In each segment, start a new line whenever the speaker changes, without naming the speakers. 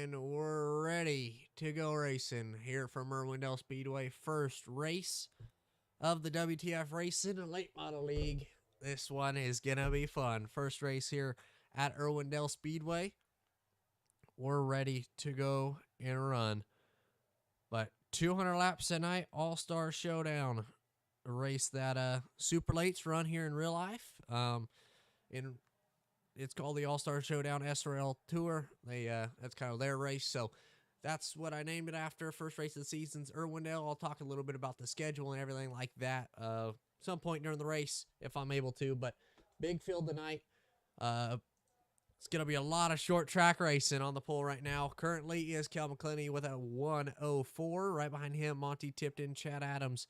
and we're ready to go racing here from Irwindale Speedway. First race of the WTF Racing Late Model League. This one is going to be fun. First race here at Irwindale Speedway. We're ready to go and run. But 200 laps tonight, AllStar Showdown. A race that super lates run here in real life. It's called the AllStar Showdown SRL Tour. That's kind of their race, so that's what I named it after. First race of the season's Irwindale. I'll talk a little bit about the schedule and everything like that some point during the race if I'm able to, but big field tonight. It's going to be a lot of short track racing on the pole right now. Currently is Cal McClenny with a 104. Right behind him, Monty Tipton, Chad Adams.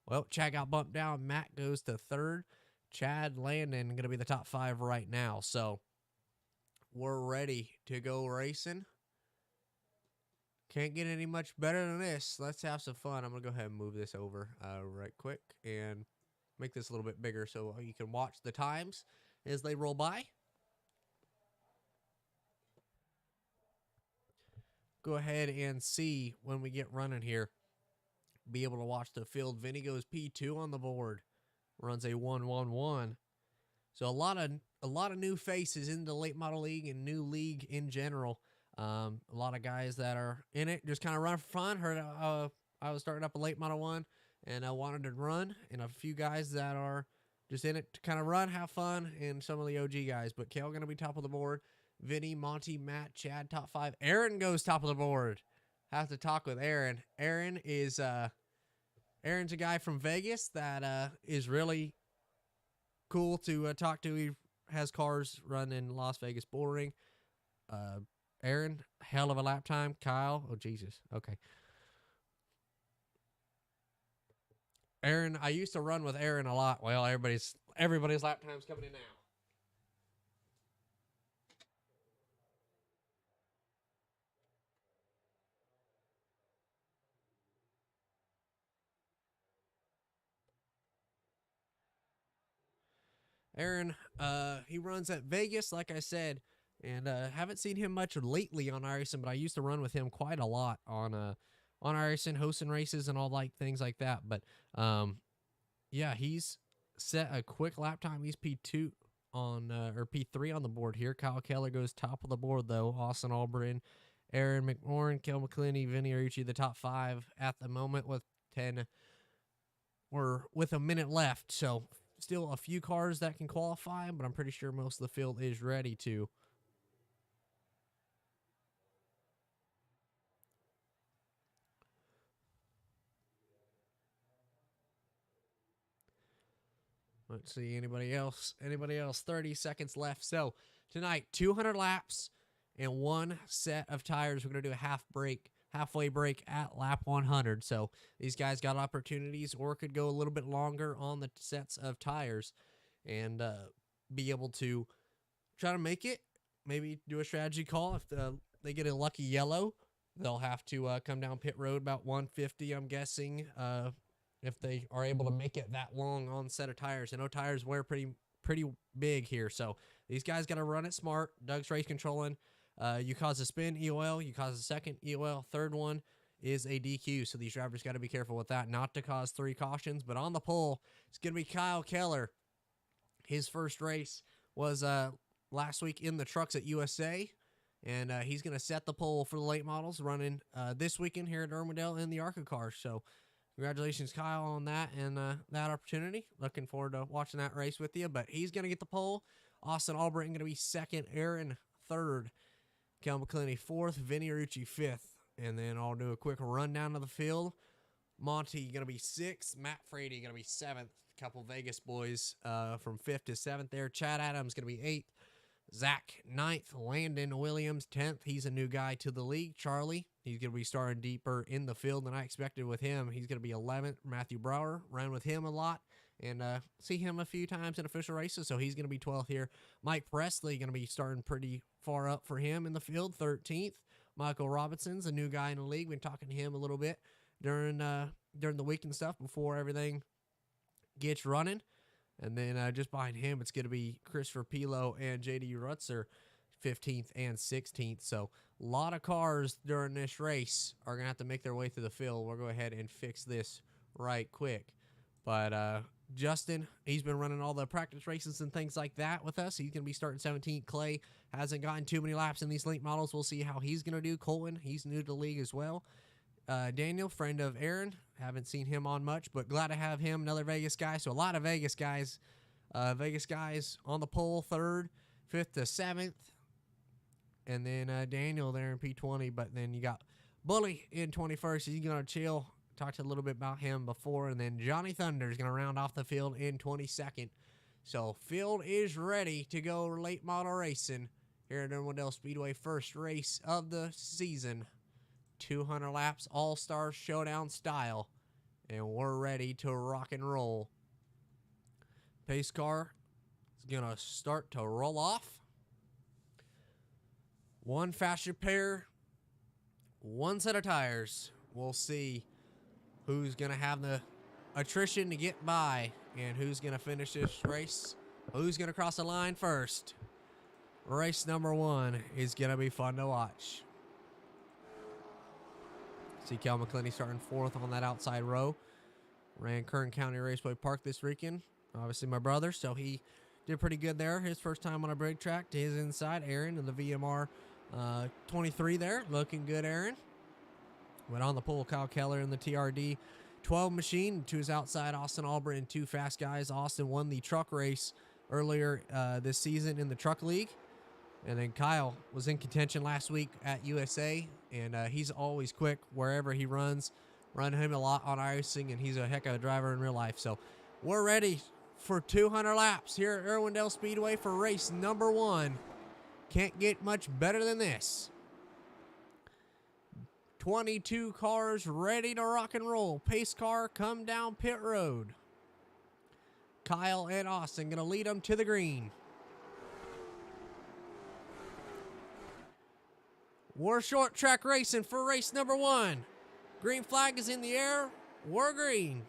Well, Chad got bumped down. Matt goes to third. Chad Landon going to be the top 5 right now. So we're ready to go racing. Can't get any much better than this. Let's have some fun. I'm going to go ahead and move this over right quick and make this a little bit bigger so you can watch the times as they roll by. Go ahead and see when we get running here. Be able to watch the field. Vinny goes P2 on the board. Runs a 1-1-1. So a lot of new faces in the late model league and new league in general. A lot of guys that are in it just kind of run for fun. Heard I was starting up a late model one and I wanted to run, and a few guys that are just in it to kind of run, have fun, and some of the OG guys. But Kale going to be top of the board. Vinny, Monty, Matt, Chad, top 5. Aaron goes top of the board. Have to talk with Aaron. Aaron's a guy from Vegas that is really cool to talk to. He has cars run in Las Vegas Bullring. Aaron, hell of a lap time. Kyle, oh Jesus, okay. Aaron, I used to run with Aaron a lot. Well, everybody's lap time's coming in now. Aaron, he runs at Vegas, like I said, and haven't seen him much lately on iRacing, but I used to run with him quite a lot on iRacing, hosting races and all things like that. But yeah, he's set a quick lap time. He's P2 on or P3 on the board here. Kyle Keller goes top of the board though. Austin Albritton, Aaron McMorrin, Kel McClenny, Vinny Arrucci, the top 5 at the moment with 10 or with a minute left. So still a few cars that can qualify, but I'm pretty sure most of the field is ready to. Let's see, anybody else? 30 seconds left. So tonight, 200 laps and one set of tires. We're going to do a halfway break at lap 100. So these guys got opportunities or could go a little bit longer on the sets of tires and be able to try to make it. Maybe do a strategy call. If they get a lucky yellow, they'll have to come down pit road about 150, I'm guessing, if they are able to make it that long on set of tires. I know tires wear pretty big here, so these guys got to run it smart. Doug's race controlling. You cause a spin, EOL. You cause a second, EOL. Third one is a DQ, so these drivers got to be careful with that, not to cause 3 cautions. But on the pole, it's going to be Kyle Keller. His first race was last week in the trucks at USA, and he's going to set the pole for the late models running this weekend here at Irwindale in the ARCA cars. So congratulations, Kyle, on that and that opportunity. Looking forward to watching that race with you. But he's going to get the pole. Austin Albritton going to be second. Aaron third. Cal McClenny 4th. Vinny Arrucci 5th. And then I'll do a quick rundown of the field. Monty going to be 6th. Matt Frady going to be 7th. A couple Vegas boys from 5th to 7th there. Chad Adams going to be 8th. Zach 9th. Landon Williams 10th. He's a new guy to the league. Charlie, he's going to be starting deeper in the field than I expected with him. He's going to be 11th. Matthew Brower, ran with him a lot and see him a few times in official races, so he's going to be 12th here. Mike Presley going to be starting pretty far up for him in the field, 13th. Michael Robinson's a new guy in the league. Been talking to him a little bit during the week and stuff before everything gets running. And then just behind him, it's going to be Christopher Pilo and J.D. Rutzer. 15th and 16th. So a lot of cars during this race are going to have to make their way through the field. We'll go ahead and fix this right quick. But Justin, he's been running all the practice races and things like that with us. He's going to be starting 17th. Clay hasn't gotten too many laps in these late models. We'll see how he's going to do. Colton, he's new to the league as well. Daniel, friend of Aaron, haven't seen him on much, but glad to have him, another Vegas guy. So a lot of Vegas guys on the pole, 3rd, 5th to 7th. And then Daniel there in P20, but then you got Bully in 21st. He's going to chill. Talked a little bit about him before. And then Johnny Thunder is going to round off the field in 22nd. So field is ready to go late model racing here at Irwindale Speedway. First race of the season. 200 laps, All-Star Showdown style. And we're ready to rock and roll. Pace car is going to start to roll off. One fast repair, one set of tires. We'll see who's going to have the attrition to get by and who's going to finish this race. Who's going to cross the line first. Race number 1 is going to be fun to watch. See Cal McClinney starting 4th on that outside row. Ran Kern County Raceway Park this weekend. Obviously my brother, so he did pretty good there. His first time on a brake track. To his inside, Aaron in the VMR 23 there. Looking good, Aaron. Went on the pole, Kyle Keller in the TRD 12 machine. To his outside, Austin Albrecht and 2 fast guys. Austin won the truck race earlier this season in the truck league. And then Kyle was in contention last week at USA. And he's always quick wherever he runs. Run him a lot on iRacing, and he's a heck of a driver in real life. So we're ready for 200 laps here at Irwindale Speedway for race number 1. Can't get much better than this. 22 cars ready to rock and roll. Pace car come down pit road. Kyle and Austin going to lead them to the green. We're short track racing for race number 1. Green flag is in the air. We're green.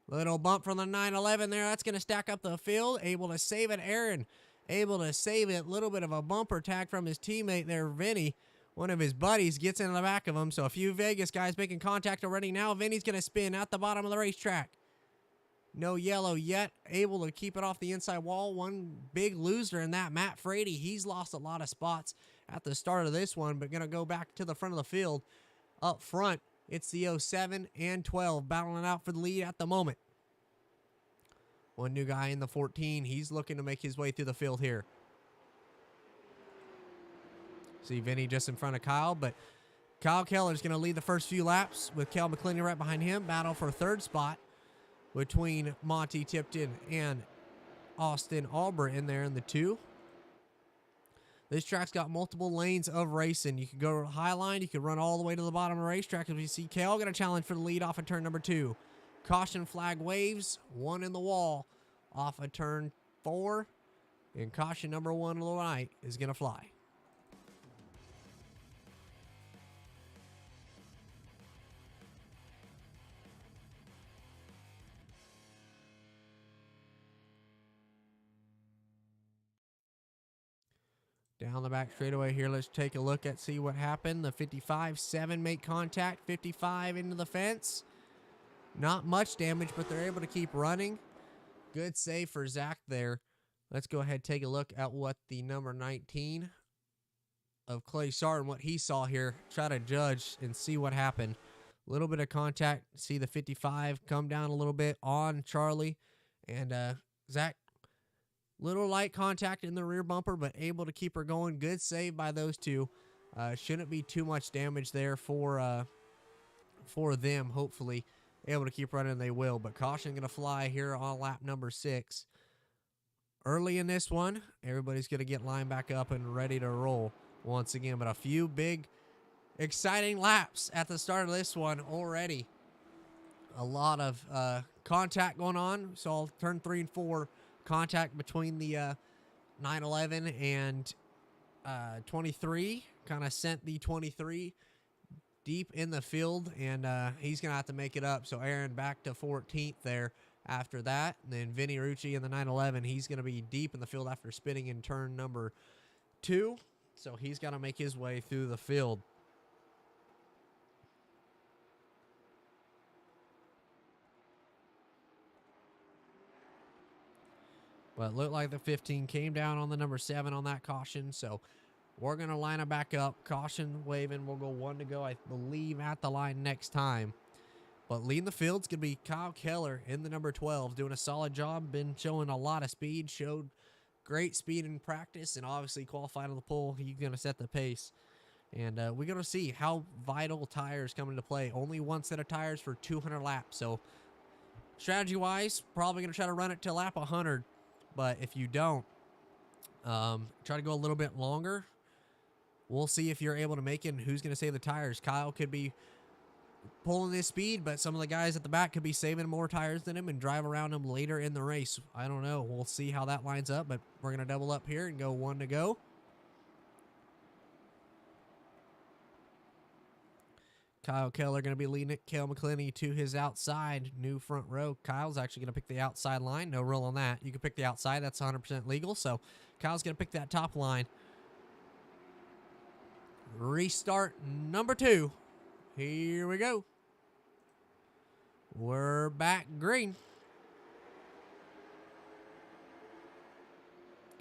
Little bump from the 911 there. That's going to stack up the field. Able to save it. Aaron able to save it. Little bit of a bumper tag from his teammate there, Vinny. One of his buddies gets in the back of him. So a few Vegas guys making contact already now. Vinny's going to spin out the bottom of the racetrack. No yellow yet. Able to keep it off the inside wall. One big loser in that, Matt Frady. He's lost a lot of spots at the start of this one, but going to go back to the front of the field. Up front, it's the 07 and 12 battling out for the lead at the moment. One new guy in the 14. He's looking to make his way through the field here. See Vinny just in front of Kyle, but Kyle Keller's going to lead the first few laps with Cal McClinney right behind him. Battle for 3rd spot between Monty Tipton and Austin Albrecht in there in the 2. This track's got multiple lanes of racing. You could go high line. You could run all the way to the bottom of the racetrack. As we see Cal going to challenge for the lead off of turn number 2. Caution flag waves. 1 in the wall off of turn 4. And caution number 1 of the night is going to fly. Down the back straightaway here, let's take a look at see what happened. The 55-7 make contact, 55 into the fence. Not much damage, but they're able to keep running. Good save for Zach there. Let's go ahead and take a look at what the number 19 of Clay Sarton, what he saw here. Try to judge and see what happened. A little bit of contact. See the 55 come down a little bit on Charlie. And Zach, little light contact in the rear bumper, but able to keep her going. Good save by those two. Shouldn't be too much damage there for them, hopefully. Able to keep running, they will. But caution going to fly here on lap number 6. Early in this one, everybody's going to get lined back up and ready to roll once again. But a few big, exciting laps at the start of this one already. A lot of contact going on. So turn 3 and 4. Contact between the 911 and 23 kind of sent the 23 deep in the field, and he's going to have to make it up. So Aaron back to 14th there after that. And then Vinny Rucci in the 911, he's going to be deep in the field after spinning in turn number 2. So he's got to make his way through the field. But it looked like the 15 came down on the number 7 on that caution. So we're going to line it back up. Caution waving. We'll go 1 to go, I believe, at the line next time. But leading the field's going to be Kyle Keller in the number 12, doing a solid job. Been showing a lot of speed. Showed great speed in practice, and obviously qualified on the pole. He's going to set the pace. And we're going to see how vital tires come into play. Only one set of tires for 200 laps. So strategy-wise, probably going to try to run it to lap 100. But if you don't, try to go a little bit longer. We'll see if you're able to make it and who's going to save the tires. Kyle could be pulling his speed, but some of the guys at the back could be saving more tires than him and drive around him later in the race. I don't know. We'll see how that lines up, but we're going to double up here and go 1 to go. Kyle Keller going to be leading it. Cale McClinney to his outside, new front row. Kyle's actually going to pick the outside line. No rule on that. You can pick the outside. That's 100% legal. So Kyle's going to pick that top line. Restart number 2. Here we go. We're back green.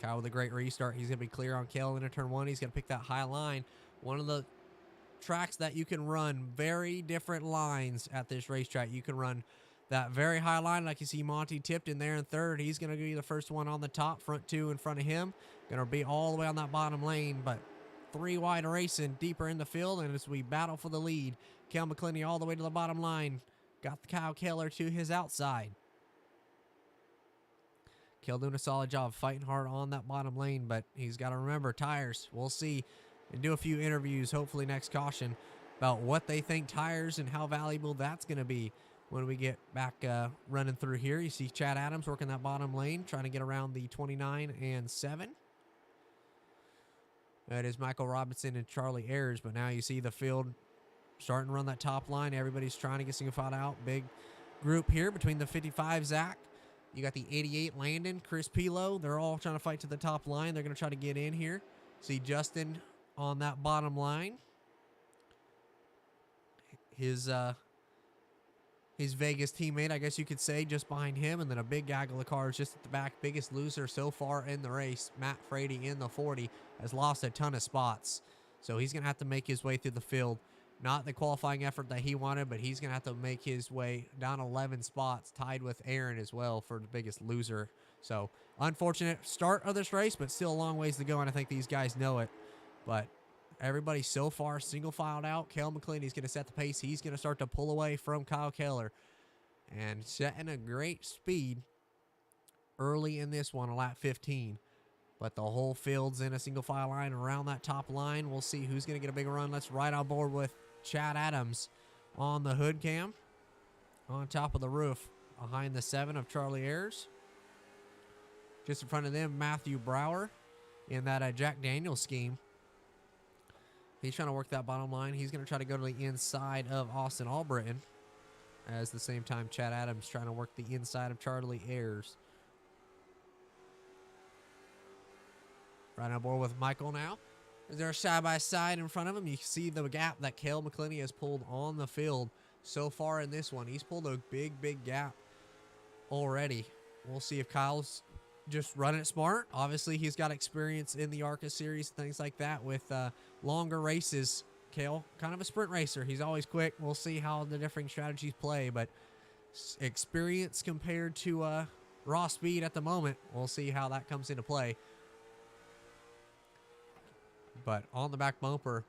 Kyle with a great restart. He's going to be clear on Cale into turn 1. He's going to pick that high line. One of the tracks that you can run very different lines at this racetrack. You can run that very high line like you see Monty Tipton there in third. He's going to be the first one on the top, front 2 in front of him. Going to be all the way on that bottom lane, but 3 wide racing deeper in the field, and as we battle for the lead, Cale McClinney all the way to the bottom line. Got the Kyle Keller to his outside. Cale doing a solid job fighting hard on that bottom lane, but he's got to remember tires. We'll see and do a few interviews, hopefully next caution, about what they think tires and how valuable that's going to be when we get back running through here. You see Chad Adams working that bottom lane, trying to get around the 29 and 7. That is Michael Robinson and Charlie Ayers, but now you see the field starting to run that top line. Everybody's trying to get single file out. Big group here between the 55 Zach. You got the 88 Landon, Chris Pilo. They're all trying to fight to the top line. They're going to try to get in here. See Justin on that bottom line. His Vegas teammate, I guess you could say, just behind him. And then a big gaggle of cars just at the back. Biggest loser so far in the race, Matt Frady in the 40, has lost a ton of spots. So he's going to have to make his way through the field. Not the qualifying effort that he wanted, but he's going to have to make his way down 11 spots, tied with Aaron as well for the biggest loser. So unfortunate start of this race, but still a long ways to go, and I think these guys know it. But everybody so far single filed out. Cale McClinney's going to set the pace. He's going to start to pull away from Kyle Keller and setting a great speed early in this one, lap 15. But the whole field's in a single file line around that top line. We'll see who's going to get a bigger run. Let's ride on board with Chad Adams on the hood cam on top of the roof behind the 7 of Charlie Ayers. Just in front of them, Matthew Brower in that Jack Daniels scheme. He's trying to work that bottom line. He's going to try to go to the inside of Austin Albritton. As the same time, Chad Adams trying to work the inside of Charlie Ayers. Right on board with Michael now. They're side-by-side in front of him. You see the gap that Cale McClinney has pulled on the field so far in this one. He's pulled a big, big gap already. We'll see if Kyle's just running it smart. Obviously, he's got experience in the ARCA series, things like that, with longer races. Cale, kind of a sprint racer. He's always quick. We'll see how the different strategies play, but experience compared to raw speed at the moment, we'll see how that comes into play. But on the back bumper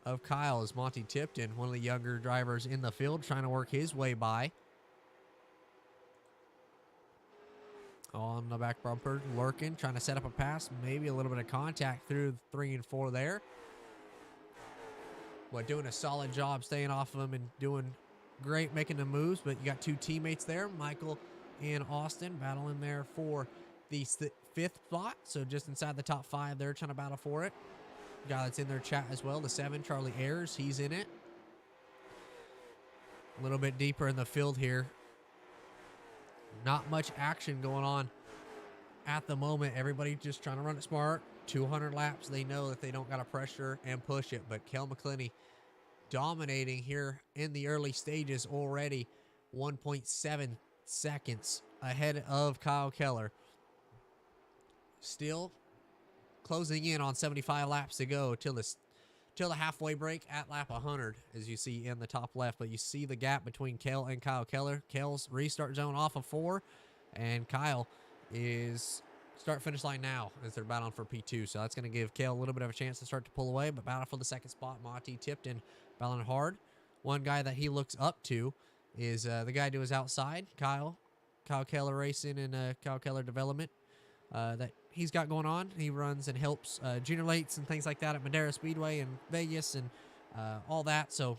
of Kyle is Monty Tipton, one of the younger drivers in the field, trying to work his way by. On the back bumper, lurking, trying to set up a pass. Maybe a little bit of contact through 3 and 4 there. But doing a solid job staying off of him and doing great making the moves. But you got 2 teammates there, Michael and Austin, battling there for the 5th spot. So just inside the top 5 there, trying to battle for it. guy that's in their chat as well, the 7, Charlie Ayers, he's in it. A little bit deeper in the field here. Not much action going on at the moment. Everybody just trying to run it smart. 200 laps. They know that they don't got to pressure and push it. But Kel McClinney dominating here in the early stages already. 1.7 seconds ahead of Kyle Keller. Still closing in on 75 laps to go till the halfway break at lap 100, as you see in the top left. But you see the gap between Kel and Kyle Keller. Kel's restart zone off of 4, and Kyle is start finish line now as they're battling for P2. So that's going to give Kel a little bit of a chance to start to pull away, but battle for the second spot. Monty Tipton battling hard. One guy that he looks up to is the guy to his outside, Kyle Keller Racing and Kyle Keller Development that he's got going on. He runs and helps junior lates and things like that at Madera Speedway and Vegas and all that. So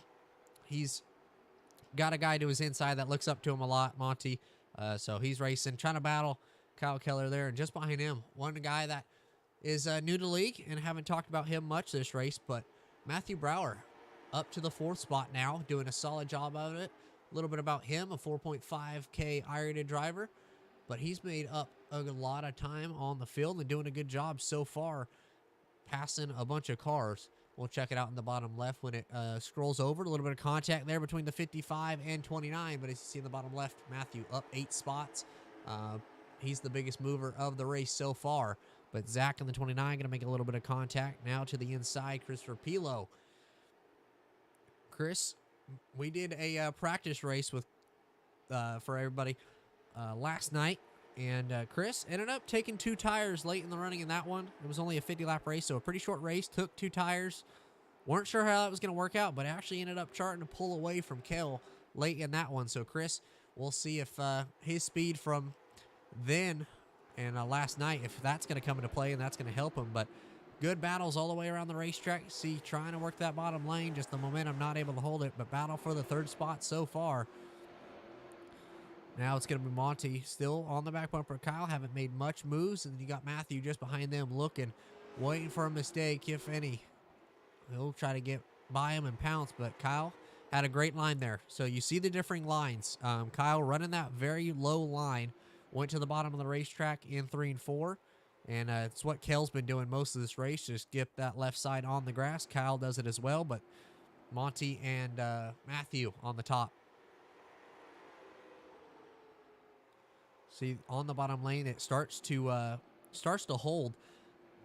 he's got a guy to his inside that looks up to him a lot, Monty. So he's racing, trying to battle Kyle Keller there. And just behind him, one guy that is new to the league and haven't talked about him much this race, but Matthew Brower up to the 4th spot now, doing a solid job of it. A little bit about him, a 4.5K iRated driver, but he's made up a lot of time on the field and doing a good job so far, passing a bunch of cars. We'll check it out in the bottom left when it scrolls over. A little bit of contact there between the 55 and 29, but as you see in the bottom left, Matthew up 8 spots. He's the biggest mover of the race so far, but Zach in the 29 going to make a little bit of contact. Now to the inside, Christopher Pilo. Chris, we did a practice race with for everybody last night, and Chris ended up taking 2 tires late in the running in that one. It was only a 50-lap race, so a pretty short race. Took 2 tires. Weren't sure how that was going to work out, but actually ended up charting to pull away from Kel late in that one. So Chris, we'll see if his speed from then and last night, if that's going to come into play and that's going to help him. But good battles all the way around the racetrack. See, trying to work that bottom lane, just the momentum not able to hold it, but battle for the 3rd spot so far. Now it's going to be Monty still on the back bumper. Kyle haven't made much moves, and you got Matthew just behind them looking, waiting for a mistake, if any. He'll try to get by him and pounce, but Kyle had a great line there. So you see the differing lines. Kyle running that very low line, went to the bottom of the racetrack in 3 and 4, and it's what Kel's been doing most of this race, just get that left side on the grass. Kyle does it as well, but Monty and Matthew on the top. See, on the bottom lane, it starts to hold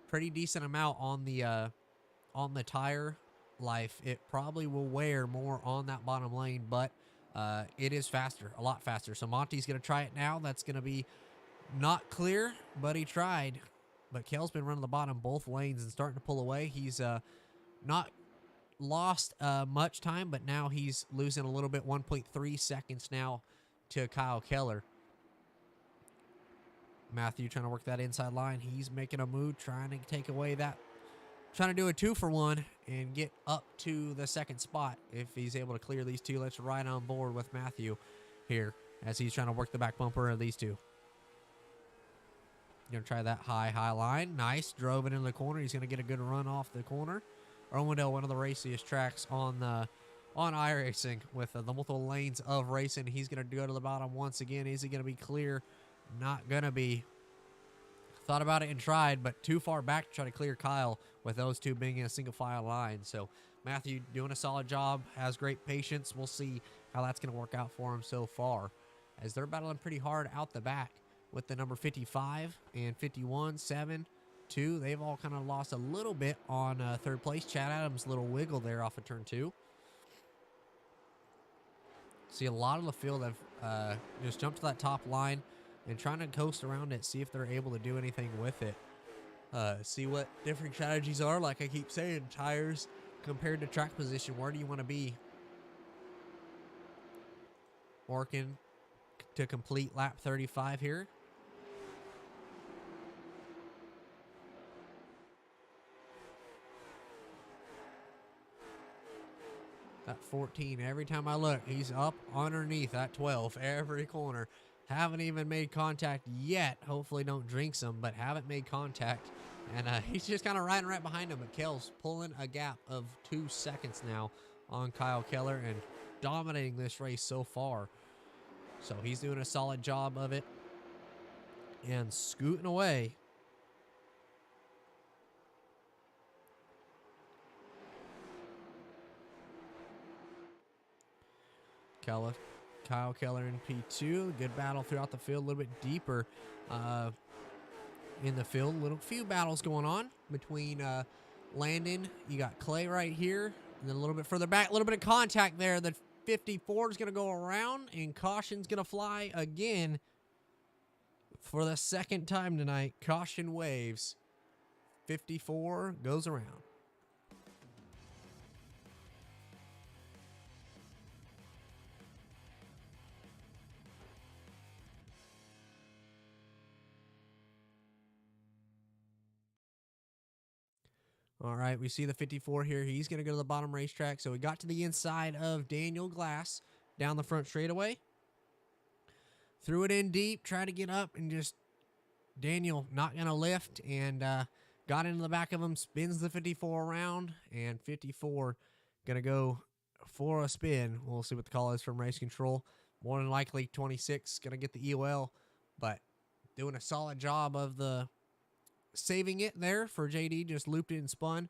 pretty decent amount on the tire life. It probably will wear more on that bottom lane, but it is faster, a lot faster. So Monty's going to try it now. That's going to be not clear, but he tried. But Kel's been running the bottom both lanes and starting to pull away. He's not lost much time, but now he's losing a little bit, 1.3 seconds now to Kyle Keller. Matthew trying to work that inside line. He's making a move, trying to take away that, trying to do a 2-for-1 and get up to the 2nd spot. If he's able to clear these 2, let's ride on board with Matthew here as he's trying to work the back bumper of these 2. Going to try that high line. Nice. Drove it into the corner. He's going to get a good run off the corner. Irwindale, one of the raciest tracks on iRacing with the multiple lanes of racing. He's going to go to the bottom once again. Is he going to be clear? Not going to be. Thought about it and tried, but too far back to try to clear Kyle with those 2 being in a single file line. So Matthew doing a solid job, has great patience. We'll see how that's going to work out for him so far, as they're battling pretty hard out the back with the number 55 and 51, 7, 2. They've all kind of lost a little bit on 3rd place. Chad Adams, little wiggle there off of turn 2. See, a lot of the field have just jumped to that top line and trying to coast around it, see if they're able to do anything with it. See what different strategies are. Like I keep saying, tires compared to track position, where do you want to be? Working to complete lap 35 here. That 14, every time I look, he's up underneath that 12 every corner. Haven't even made contact yet. Hopefully don't drink some, but haven't made contact And he's just kind of riding right behind him. But Kale's pulling a gap of 2 seconds now on Kyle Keller and dominating this race so far. So he's doing a solid job of it and scooting away. Kyle Keller in P2. Good battle throughout the field, a little bit deeper in the field. Few battles going on between Landon. You got Clay right here, and then a little bit further back, a little bit of contact there. The 54 is going to go around, and caution's going to fly again for the second time tonight. Caution waves. 54 goes around. All right, we see the 54 here. He's going to go to the bottom racetrack. So we got to the inside of Daniel Glass down the front straightaway. Threw it in deep, tried to get up, and just Daniel not going to lift, and got into the back of him, spins the 54 around, and 54 going to go for a spin. We'll see what the call is from race control. More than likely 26 going to get the EOL, but doing a solid job of the saving it there for JD. Just looped it and spun.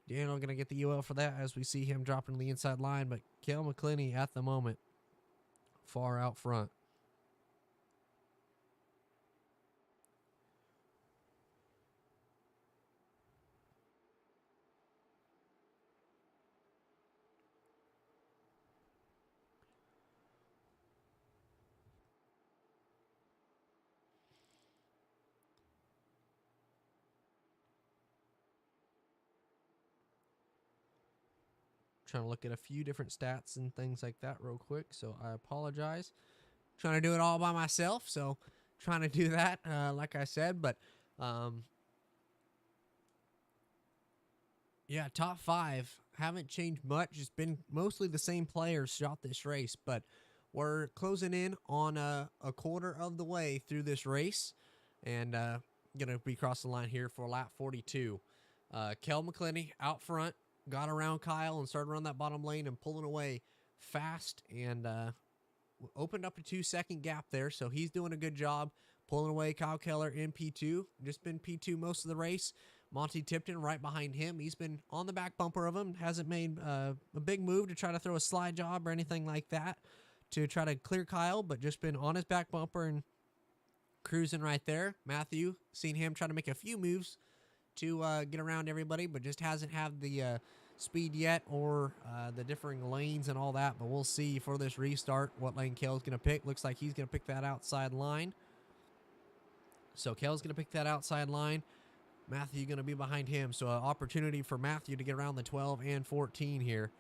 Daniel going to get the UL for that as we see him dropping the inside line, but Kel McClinney at the moment far out front. Trying to look at a few different stats and things like that real quick, so I apologize. Trying to do it all by myself, so trying to do that, like I said, but yeah, top 5 haven't changed much. It's been mostly the same players throughout this race, but we're closing in on a quarter of the way through this race, and gonna be crossing the line here for lap 42. Kel McClinney out front. Got around Kyle and started around that bottom lane and pulling away fast, and opened up a 2-second gap there. So he's doing a good job pulling away. Kyle Keller in P2. Just been P2 most of the race. Monty Tipton right behind him. He's been on the back bumper of him. Hasn't made a big move to try to throw a slide job or anything like that to try to clear Kyle, but just been on his back bumper and cruising right there. Matthew, seen him try to make a few moves to get around everybody, but just hasn't had the speed yet or the differing lanes and all that. But we'll see for this restart what lane Kel's going to pick. Looks like he's going to pick that outside line. So Kel's going to pick that outside line. Matthew going to be behind him. So an opportunity for Matthew to get around the 12 and 14 here.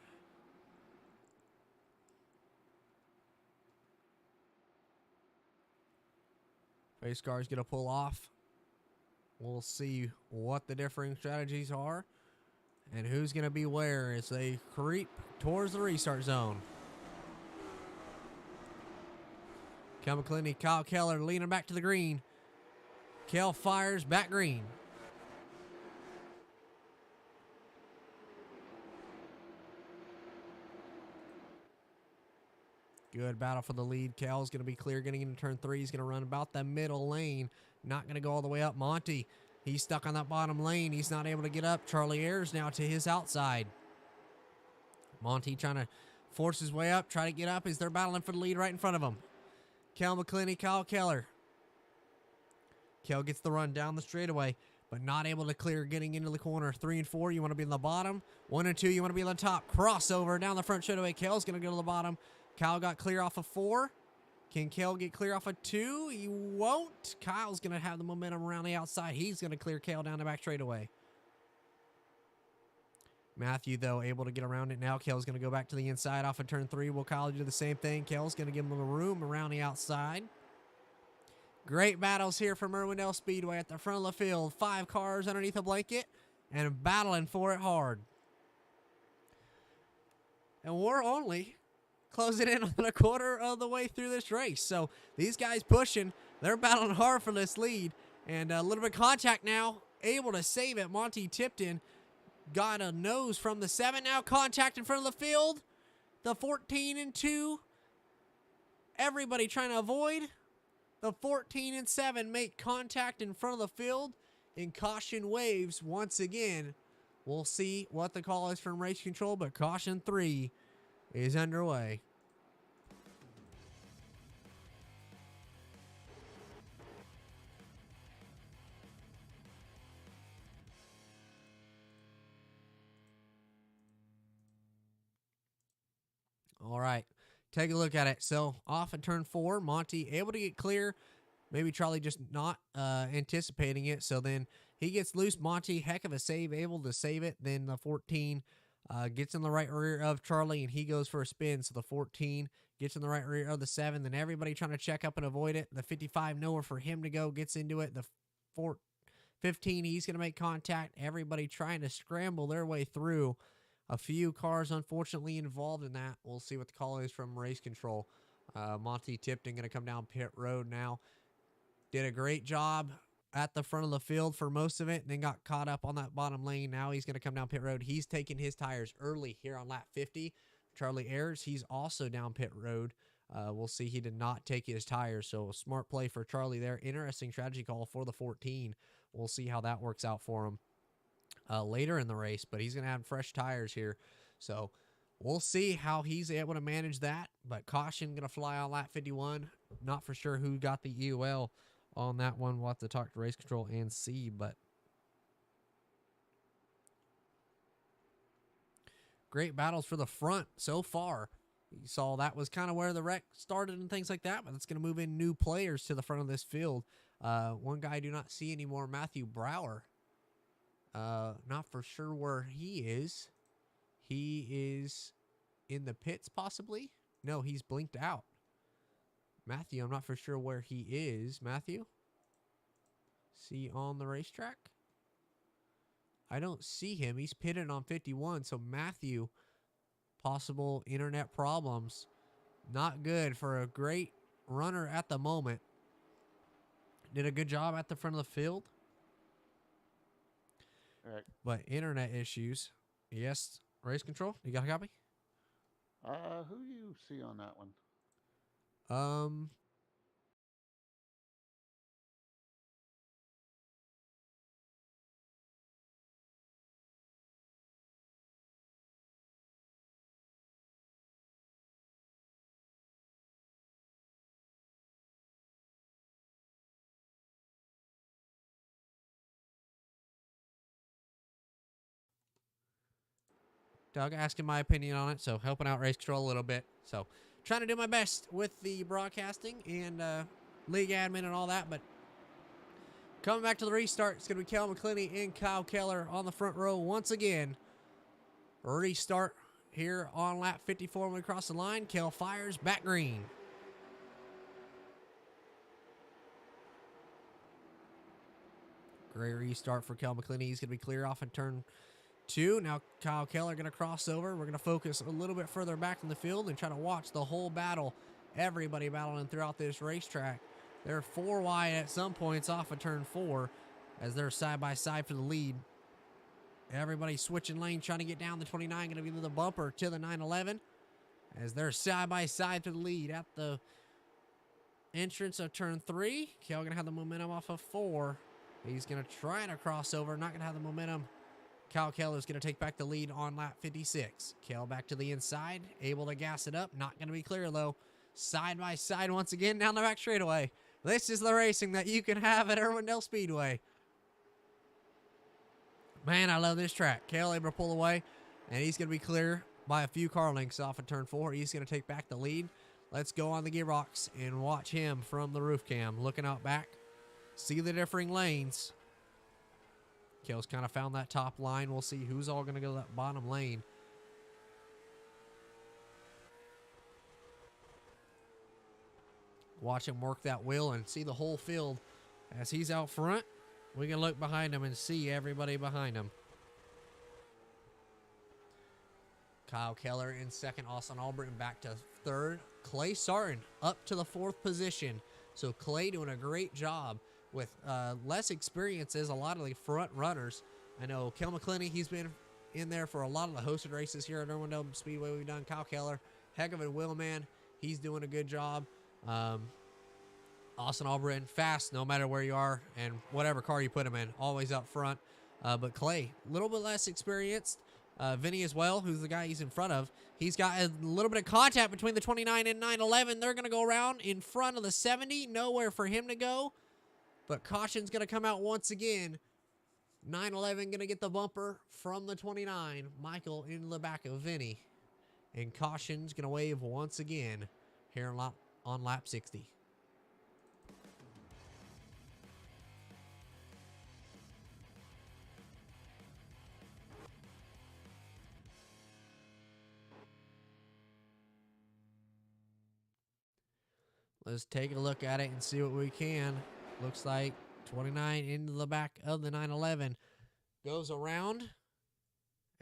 Race car is going to pull off. We'll see what the differing strategies are and who's going to be where as they creep towards the restart zone. Kel McClinney, Kyle Keller leaning back to the green. Kel fires back green. Good battle for the lead. Kel's going to be clear getting into turn 3. He's going to run about the middle lane. Not going to go all the way up. Monty, he's stuck on that bottom lane. He's not able to get up. Charlie Ayers now to his outside. Monty trying to force his way up, try to get up as they're battling for the lead right in front of him. Kel McClinney, Kyle Keller. Kel gets the run down the straightaway, but not able to clear getting into the corner. 3 and 4, you want to be in the bottom. 1 and 2, you want to be on the top. Crossover down the front straightaway. Kel's going to go to the bottom. Kyle got clear off of 4. Can Kel get clear off of 2? He won't. Kyle's going to have the momentum around the outside. He's going to clear Kel down the back straightaway. Matthew, though, able to get around it now. Kel's going to go back to the inside off of turn 3. Will Kyle do the same thing? Kel's going to give him a little room around the outside. Great battles here from Irwindale Speedway at the front of the field. 5 cars underneath a blanket and battling for it hard. And we're only closing in on a quarter of the way through this race. So these guys pushing. They're battling hard for this lead. And a little bit of contact now able to save it. Monty Tipton got a nose from the 7. Now contact in front of the field. The 14 and 2. Everybody trying to avoid. The 14 and 7 make contact in front of the field. And caution waves once again. We'll see what the call is from race control, but caution 3 is underway. All right, take a look at it. So off in turn 4, Monty able to get clear. Maybe Charlie just not anticipating it. So then he gets loose. Monty, heck of a save, able to save it. Then the 14 gets in the right rear of Charlie, and he goes for a spin. So the 14 gets in the right rear of the 7. Then everybody trying to check up and avoid it. The 55, nowhere for him to go, gets into it. The 15, he's going to make contact. Everybody trying to scramble their way through. A few cars, unfortunately, involved in that. We'll see what the call is from race control. Monty Tipton going to come down pit road now. Did a great job at the front of the field for most of it, and then got caught up on that bottom lane. Now he's going to come down pit road. He's taking his tires early here on lap 50. Charlie Ayers, he's also down pit road. We'll see. He did not take his tires, so smart play for Charlie there. Interesting strategy call for the 14. We'll see how that works out for him later in the race, but he's going to have fresh tires here. So we'll see how he's able to manage that, but caution going to fly on lap 51. Not for sure who got the EUL on that one. We'll have to talk to race control and see, but great battles for the front so far. You saw that was kind of where the wreck started and things like that, but it's going to move in new players to the front of this field. One guy I do not see anymore, Matthew Brower. Not for sure where he is. He is in the pits possibly. No, he's blinked out. Matthew, I'm not for sure where he is. Matthew? See on the racetrack? I don't see him. He's pitted on 51. So Matthew, possible internet problems. Not good for a great runner at the moment. Did a good job at the front of the field.
All right.
But internet issues. Yes. Race control? You got a copy?
Who do you see on that one?
Doug asking my opinion on it, so helping out race control a little bit. So trying to do my best with the broadcasting and league admin and all that, but coming back to the restart, it's going to be Kel McClinney and Kyle Keller on the front row once again. Restart here on lap 54 when we cross the line. Kel fires back green. Great restart for Kel McClinney. He's going to be clear off in turn 2. Now Kyle Keller going to cross over. We're going to focus a little bit further back in the field and try to watch the whole battle. Everybody battling throughout this racetrack. They're 4 wide at some points off of turn 4 as they're side by side for the lead. Everybody switching lanes, trying to get down the 29. Going to be the bumper to the 911 as they're side by side to the lead at the entrance of turn 3. Kel going to have the momentum off of 4. He's going to try to cross over. Not going to have the momentum. Kyle Keller is going to take back the lead on lap 56. Kel back to the inside, able to gas it up. Not going to be clear, though. Side by side once again down the back straightaway. This is the racing that you can have at Irwindale Speedway. Man, I love this track. Kel able to pull away, and he's going to be clear by a few car lengths off of turn 4. He's going to take back the lead. Let's go on the gearbox and watch him from the roof cam. Looking out back. See the differing lanes. Kel's kind of found that top line. We'll see who's all going to go that bottom lane. Watch him work that wheel and see the whole field. As he's out front, we can look behind him and see everybody behind him. Kyle Keller in second. Austin Albritton back to third. Clay Sarton up to the 4th position. So Clay doing a great job with less experience as a lot of the front runners. I know Kel McClinney, he's been in there for a lot of the hosted races here at Irwindale Speedway we've done. Kyle Keller, heck of a wheelman. He's doing a good job. Austin Albritton, fast no matter where you are and whatever car you put him in, always up front. But Clay, a little bit less experienced. Vinny as well, who's the guy he's in front of. He's got a little bit of contact between the 29 and 911. They're going to go around in front of the 70. Nowhere for him to go. But caution's going to come out once again. 911 going to get the bumper from the 29. Michael in the back of Vinny. And caution's going to wave once again here on lap 60. Let's take a look at it and see what we can. Looks like 29 into the back of the 911. Goes around.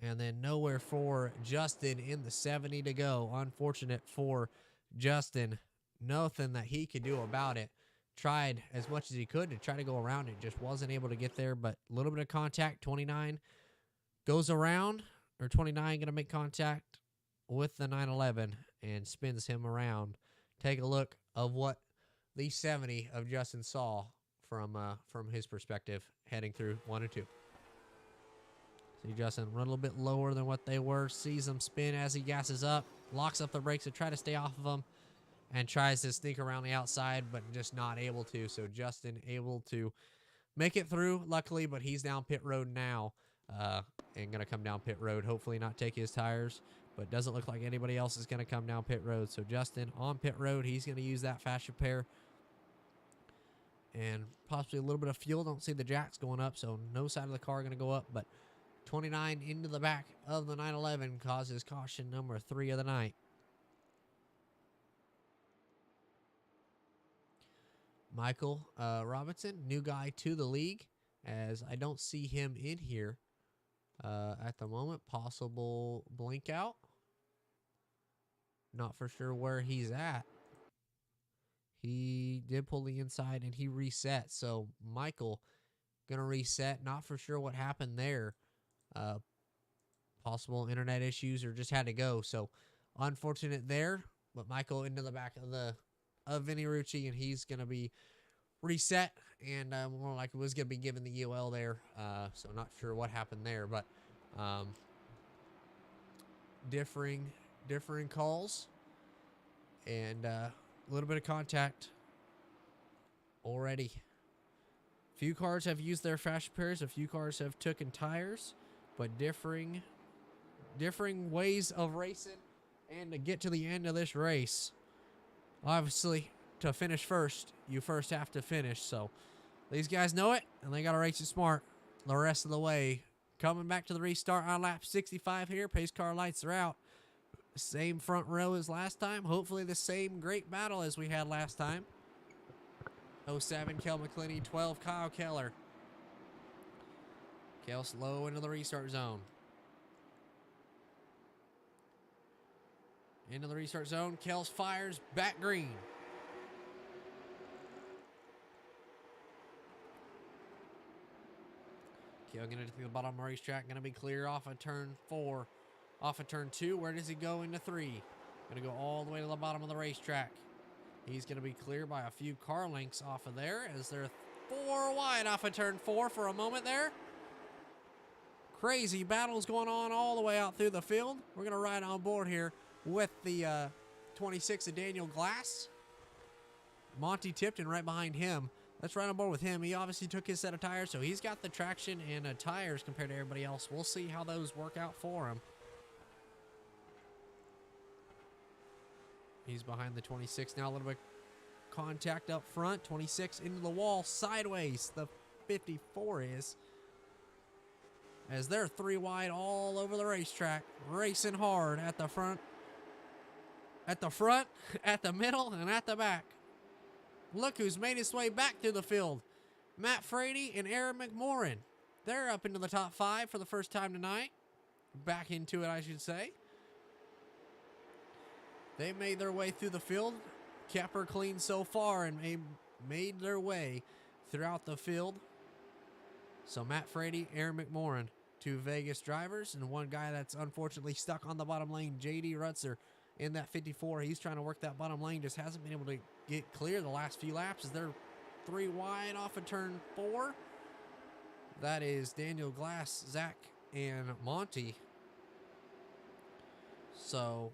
And then nowhere for Justin in the 70 to go. Unfortunate for Justin. Nothing that he could do about it. Tried as much as he could to try to go around it. Just wasn't able to get there. But a little bit of contact. 29 goes around. Or 29 going to make contact with the 911. And spins him around. Take a look of what the 70 of Justin saw from his perspective heading through 1 and 2. See Justin run a little bit lower than what they were. Sees them spin as he gasses up. Locks up the brakes to try to stay off of them. And tries to sneak around the outside, but just not able to. So Justin able to make it through, luckily, but he's down pit road now. And going to come down pit road. Hopefully not take his tires. But doesn't look like anybody else is going to come down pit road. So Justin on pit road. He's going to use that fast repair. And possibly a little bit of fuel. Don't see the jacks going up. So no side of the car going to go up. But 29 into the back of the 911 causes caution number 3 of the night. Michael Robinson, new guy to the league. As I don't see him in here at the moment. Possible blink out. Not for sure where he's at. He did pull the inside and he reset. So Michael going to reset. Not for sure what happened there. Possible internet issues or just had to go. So unfortunate there. But Michael into the back of Vinny Rucci, and he's going to be reset. And more like it was going to be given the UL there. So not sure what happened there. But differing calls. And a little bit of contact already. Few cars have used their fast repairs. A few cars have taken tires. But differing ways of racing. And to get to the end of this race, obviously, to finish first, you first have to finish. So these guys know it, and they got to race it smart the rest of the way. Coming back to the restart on lap 65 here. Pace car lights are out. Same front row as last time. Hopefully the same great battle as we had last time. 07, Kel McClinney. 12, Kyle Keller. Kel slow into the restart zone. Into the restart zone. Kel's fires back green. Kel going to the bottom of the racetrack. Going to be clear off of turn 4. Off of turn 2. Where does he go into 3? Going to go all the way to the bottom of the racetrack. He's going to be clear by a few car lengths off of there as they're 4 wide off of turn 4 for a moment there. Crazy battles going on all the way out through the field. We're going to ride on board here with the 26 of Daniel Glass. Monty Tipton right behind him. Let's ride on board with him. He obviously took his set of tires, so he's got the traction and tires compared to everybody else. We'll see how those work out for him. He's behind the 26 now. A little bit of contact up front. 26 into the wall sideways. The 54 is. As they're 3 wide all over the racetrack. Racing hard at the front. At the middle, and at the back. Look who's made his way back through the field. Matt Frady and Aaron McMorrin. They're up into the top 5 for the first time tonight. Back into it, I should say. They made their way through the field. Kept her clean so far and made their way throughout the field. So Matt Frady, Aaron McMorrin, two Vegas drivers, and one guy that's unfortunately stuck on the bottom lane, JD Rutzer, in that 54. He's trying to work that bottom lane, just hasn't been able to get clear the last few laps as they're 3 wide off of turn 4. That is Daniel Glass, Zach, and Monty. So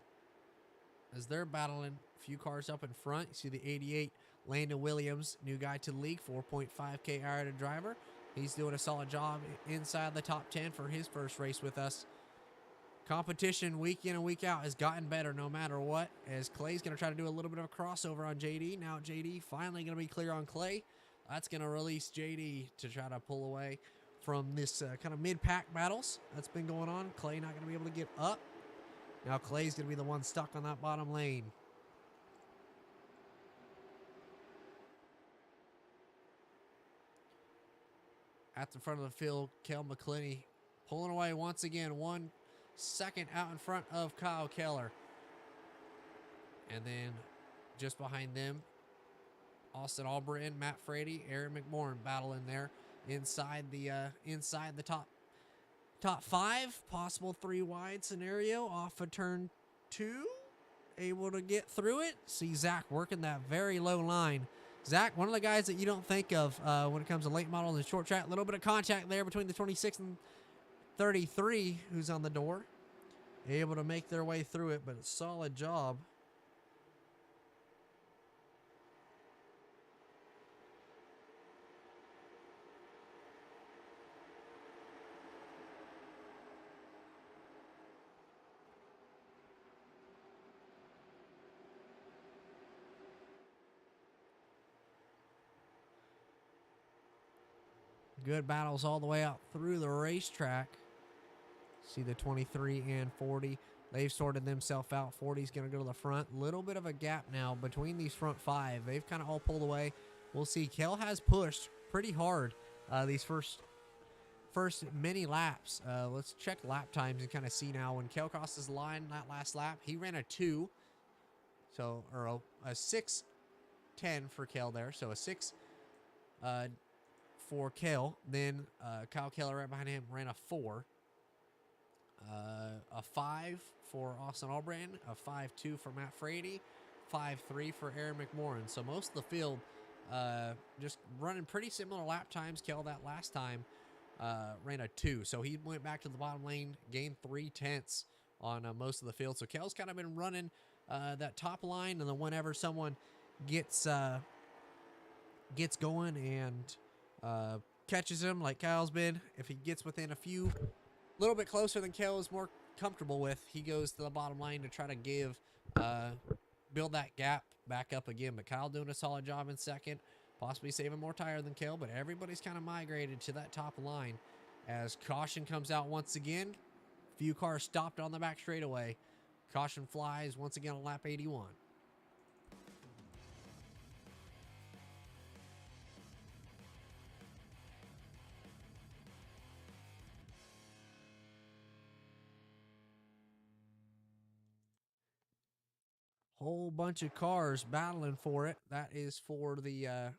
as they're battling, a few cars up in front, you see the 88 Landon Williams, new guy to the league, 4.5K IRacing driver. He's doing a solid job inside the top 10 for his first race with us. Competition week in and week out has gotten better no matter what, as Clay's going to try to do a little bit of a crossover on JD. Now JD finally going to be clear on Clay. That's going to release JD to try to pull away from this kind of mid-pack battles that's been going on. Clay not going to be able to get up. Now Clay's going to be the one stuck on that bottom lane. At the front of the field, Kel McClinney pulling away once again, 1 second out in front of Kyle Keller. And then just behind them, Austin Albritton, Matt Frady, Aaron McMorrin battling there inside the top 5, possible 3 wide scenario off of turn 2. Able to get through it. See Zach working that very low line. Zach, one of the guys that you don't think of when it comes to late model and short track. A little bit of contact there between the 26 and 33 who's on the door. Able to make their way through it, but a solid job. Good battles all the way out through the racetrack. See the 23 and 40. They've sorted themselves out. 40's going to go to the front. Little bit of a gap now between these front 5. They've kind of all pulled away. We'll see. Kel has pushed pretty hard these first many laps. Let's check lap times and kind of see now. When Kel crosses the line that last lap, he ran a 2. So, or a 6:10 for Kel there. So a 6 for Kel. Then Kyle Keller right behind him ran a 4. A 5 for Austin Albritton, a 5.2 for Matt Frady, 5.3 for Aaron McMorrin. So most of the field just running pretty similar lap times. Kel that last time ran a 2. So he went back to the bottom lane, gained 3/10 on most of the field. So Kel's kind of been running that top line, and then whenever someone gets going and catches him like Kyle's been, if he gets within a little bit closer than Kel is more comfortable with, he goes to the bottom line to try to build that gap back up again. But Kyle doing a solid job in second, possibly saving more tire than Kel, but everybody's kind of migrated to that top line as caution comes out once again. Few cars stopped on the back straightaway. Caution flies once again on lap 81. Whole bunch of cars battling for it. That is for the, I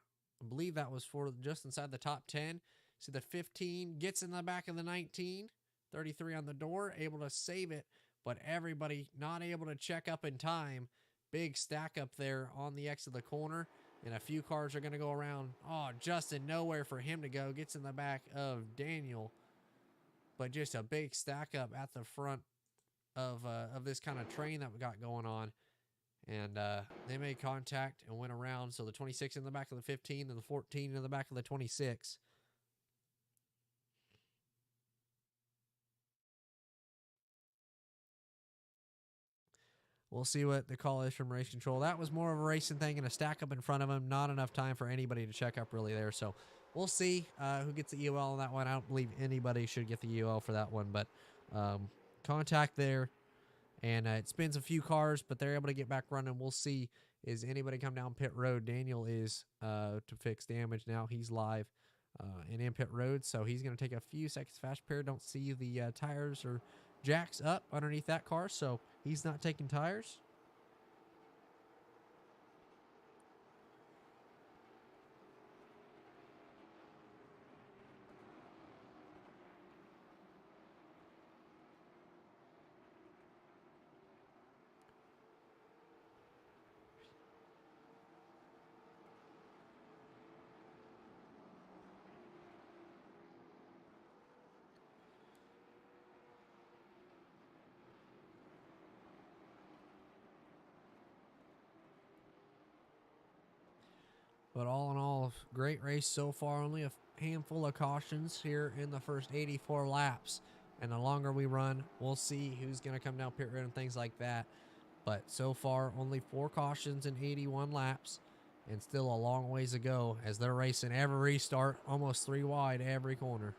believe that was for just inside the top 10. See the 15 gets in the back of the 19, 33 on the door, able to save it, but everybody not able to check up in time. Big stack up there on the X of the corner, and a few cars are going to go around. Oh, Justin, nowhere for him to go. Gets in the back of Daniel, but just a big stack up at the front of this kind of train that we got going on. And they made contact and went around. So the 26 in the back of the 15 and the 14 in the back of the 26. We'll see what the call is from race control. That was more of a racing thing and a stack up in front of him. Not enough time for anybody to check up really there. So we'll see who gets the EOL on that one. I don't believe anybody should get the EOL for that one. But contact there. And it spins a few cars, but they're able to get back running. We'll see. Is anybody come down pit road? Daniel is to fix damage now. He's live and in pit road, so he's going to take a few seconds fast repair. Don't see the tires or jacks up underneath that car, so he's not taking tires. But all in all, great race so far. Only a handful of cautions here in the first 84 laps. And the longer we run, we'll see who's going to come down pit road and things like that. But so far, only 4 cautions in 81 laps. And still a long ways to go as they're racing every restart, almost 3 wide every corner.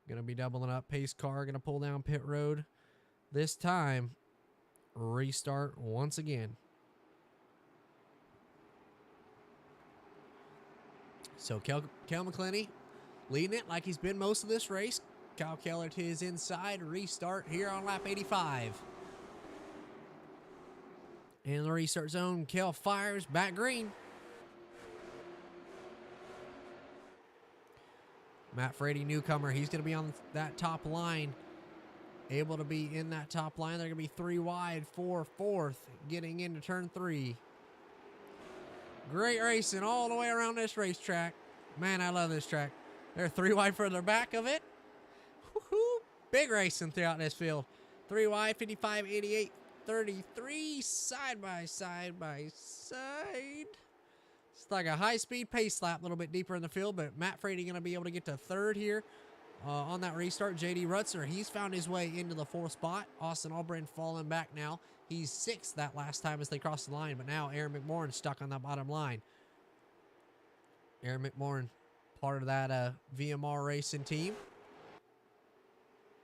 Going to be doubling up. Pace car going to pull down pit road. This time, restart once again. So Kel McClinney leading it like he's been most of this race. Kyle Keller to his inside. Restart here on lap 85. In the restart zone, Kel fires back green. Matt Frady, newcomer, he's going to be on that top line. Able to be in that top line. They're going to be 3 wide for 4th, getting into turn 3. Great racing all the way around this racetrack. Man, I love this track. They're 3 wide further back of it. Woo-hoo. Big racing throughout this field. 3 wide, 55, 88, 33, side by side by side. It's like a high-speed pace lap, a little bit deeper in the field, but Matt Frady going to be able to get to 3rd here on that restart. J.D. Rutzer, he's found his way into the 4th spot. Austin Albrin falling back now. He's 6th that last time as they crossed the line, but now Aaron McMorrin stuck on that bottom line. Aaron McMorrin, part of that VMR racing team.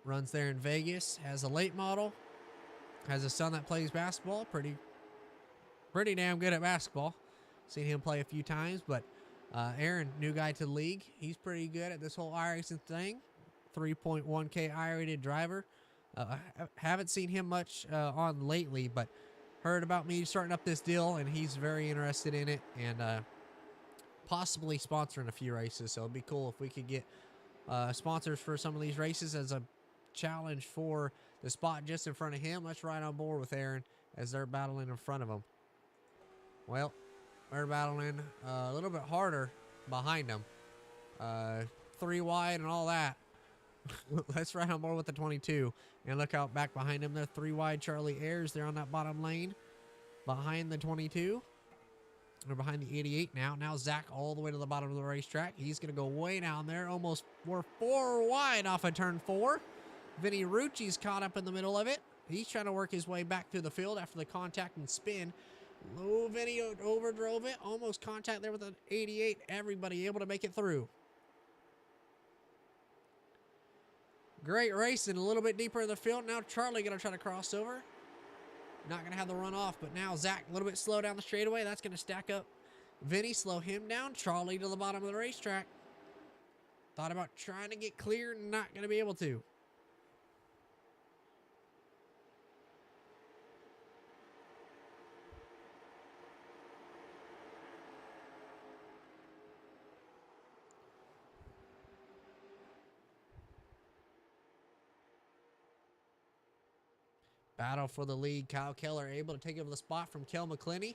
Runs there in Vegas, has a late model, has a son that plays basketball, pretty damn good at basketball. Seen him play a few times, but Aaron, new guy to the league. He's pretty good at this whole iRacing thing. 3.1K I-rated driver. Haven't seen him much on lately, but heard about me starting up this deal, and he's very interested in it and possibly sponsoring a few races. So it'd be cool if we could get sponsors for some of these races as a challenge for the spot just in front of him. Let's ride on board with Aaron as they're battling in front of him. Well, they're battling a little bit harder behind them. 3 wide and all that. Let's ride on board with the 22. And look out back behind him. They're 3 wide. Charlie Ayers, they're on that bottom lane behind the 22. They're behind the 88 now. Now Zach all the way to the bottom of the racetrack. He's going to go way down there. Almost, we're 4 wide off of turn 4. Vinny Rucci's caught up in the middle of it. He's trying to work his way back through the field after the contact and spin. Low Vinny overdrove it. Almost contact there with an 88. Everybody able to make it through. Great racing. A little bit deeper in the field. Now Charlie going to try to cross over. Not going to have the run off, but now Zach a little bit slow down the straightaway. That's going to stack up. Vinny, slow him down. Charlie to the bottom of the racetrack. Thought about trying to get clear. Not going to be able to. Battle for the lead. Kyle Keller able to take over the spot from Kel McClinney.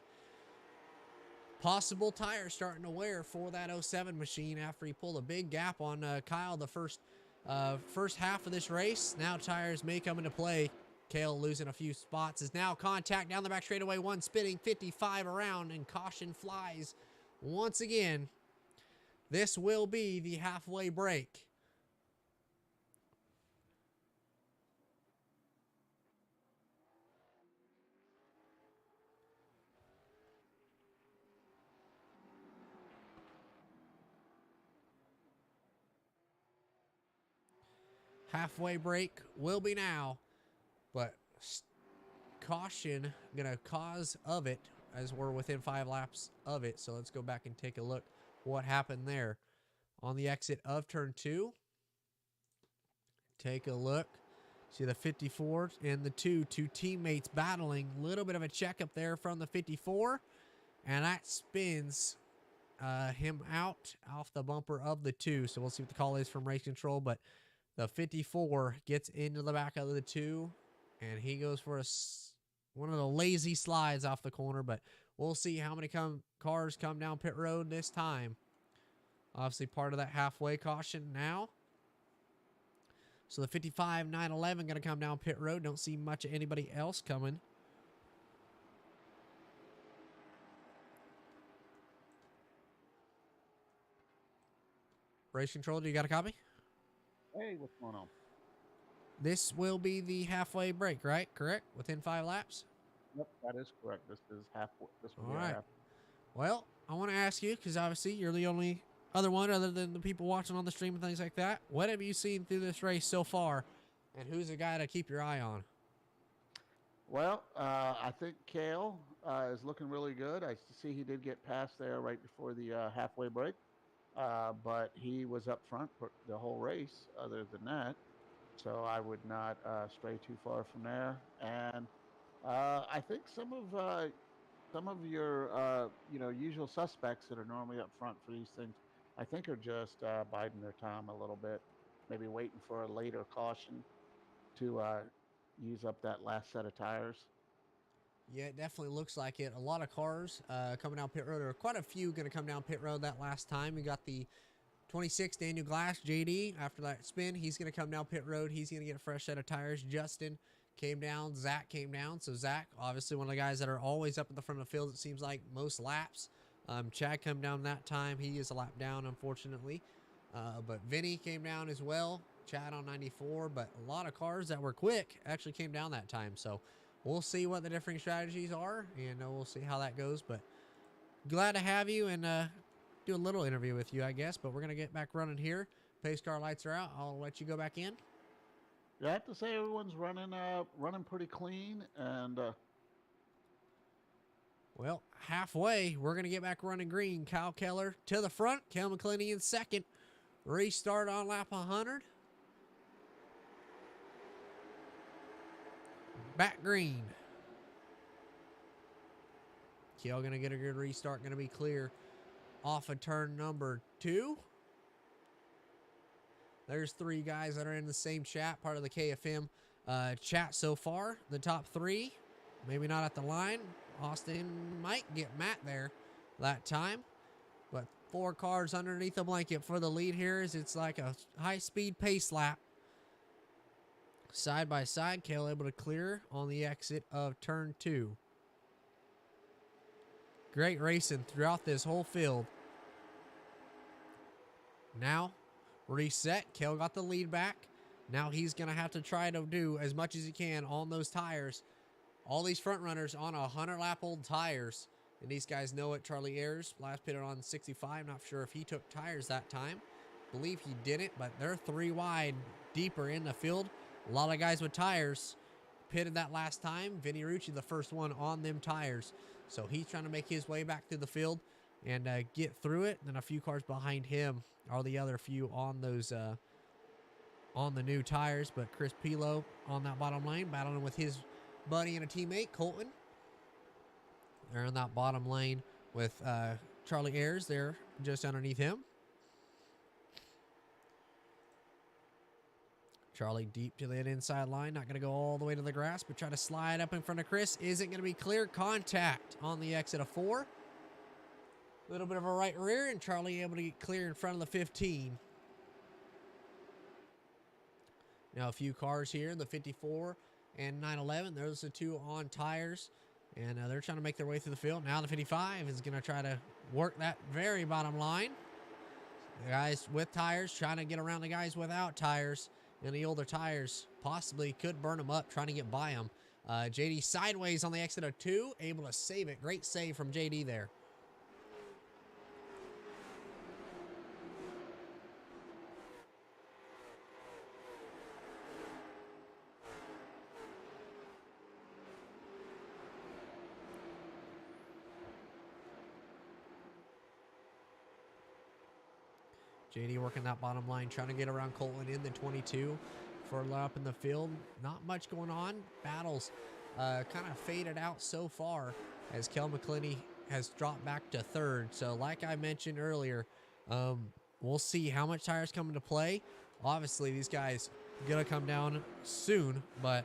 Possible tire starting to wear for that 07 machine after he pulled a big gap on Kyle the first half of this race. Now tires may come into play. Kale losing a few spots is now contact down the back straightaway. One spinning 55 around and caution flies once again. This will be the halfway break. Halfway break will be now, but caution gonna cause of it as we're within 5 laps of it. So let's go back and take a look what happened there on the exit of turn 2. Take a look. See the 54 and the two teammates battling. Little bit of a checkup there from the 54, and that spins him out off the bumper of the 2. So we'll see what the call is from race control, but the 54 gets into the back of the 2, and he goes for one of the lazy slides off the corner, but we'll see how many cars come down pit road this time. Obviously part of that halfway caution now. So the 55 911 going to come down pit road. Don't see much of anybody else coming. Race control, do you got a copy?
Hey, what's going on?
This will be the halfway break, right? Correct? Within 5 laps?
Yep, that is correct. This is halfway. This will
All
be
right.
half.
Well, I want to ask you, because obviously you're the only other one other than the people watching on the stream and things like that. What have you seen through this race so far, and who's the guy to keep your eye on?
Well, I think Kale is looking really good. I see he did get past there right before the halfway break, but he was up front for the whole race. Other than that, so I would not stray too far from there. And I think some of your usual suspects that are normally up front for these things, I think are just biding their time a little bit, maybe waiting for a later caution to use up that last set of tires.
Yeah, it definitely looks like it. A lot of cars coming down pit road, or quite a few going to come down pit road that last time. We got the 26 Daniel Glass, JD. After that spin, he's going to come down pit road. He's going to get a fresh set of tires. Justin came down. Zach came down. So Zach, obviously one of the guys that are always up at the front of the field, it seems like, most laps. Chad come down that time. He is a lap down, unfortunately. But Vinny came down as well. Chad on 94. But a lot of cars that were quick actually came down that time. So we'll see what the different strategies are, and we'll see how that goes. But glad to have you and do a little interview with you, I guess. But we're going to get back running here. Pace car lights are out. I'll let you go back in.
Yeah, I have to say everyone's running pretty clean, and
well, halfway, we're going to get back running green. Kyle Keller to the front. Kel McClinney in second. Restart on lap 100. Back green. Kel going to get a good restart. Going to be clear off of turn number 2. There's 3 guys that are in the same chat, part of the KFM chat so far. The top 3, maybe not at the line. Austin might get Matt there that time. But 4 cars underneath the blanket for the lead here as it's like a high-speed pace lap. Side by side, Kale able to clear on the exit of turn 2. Great racing throughout this whole field. Now, reset. Kale got the lead back. Now he's going to have to try to do as much as he can on those tires. All these front runners on 100-lap-old tires. And these guys know it. Charlie Ayers last pitted on 65. Not sure if he took tires that time. Believe he didn't, but they're 3 wide deeper in the field. A lot of guys with tires pitted that last time. Vinny Rucci, the first one on them tires. So he's trying to make his way back through the field and get through it. And then a few cars behind him are the other few on those on the new tires. But Chris Pilo on that bottom lane, battling with his buddy and a teammate, Colton. They're in that bottom lane with Charlie Ayers there just underneath him. Charlie deep to that inside line. Not going to go all the way to the grass, but try to slide up in front of Chris. Isn't going to be clear. Contact on the exit of 4. A little bit of a right rear, and Charlie able to get clear in front of the 15. Now a few cars here, the 54 and 911. Those are 2 on tires, and they're trying to make their way through the field. Now the 55 is going to try to work that very bottom line. The guys with tires trying to get around the guys without tires. And the older tires possibly could burn them up, trying to get by them. JD sideways on the exit of 2, able to save it. Great save from JD there. JD working that bottom line, trying to get around Colton in the 22 for a lap in the field. Not much going on. Battles kind of faded out so far as Kel McClinney has dropped back to 3rd. So like I mentioned earlier, we'll see how much tires come into play. Obviously, these guys going to come down soon, but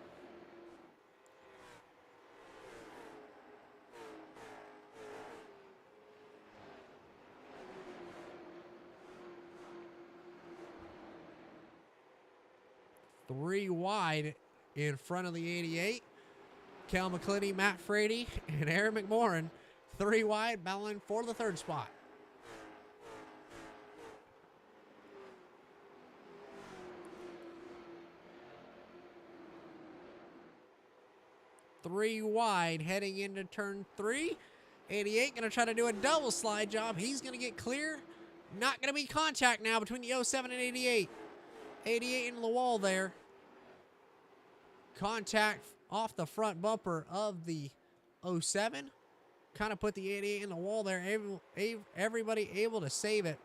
3 wide in front of the 88. Cal McClinney, Matt Frady, and Aaron McMorrin, 3 wide, battling for the 3rd spot. Three wide heading into turn 3. 88 going to try to do a double slide job. He's going to get clear. Not going to be contact now between the 07 and 88. 88 into the wall there. Contact off the front bumper of the 07. Kind of put the 88 in the wall there. Everybody able to save it.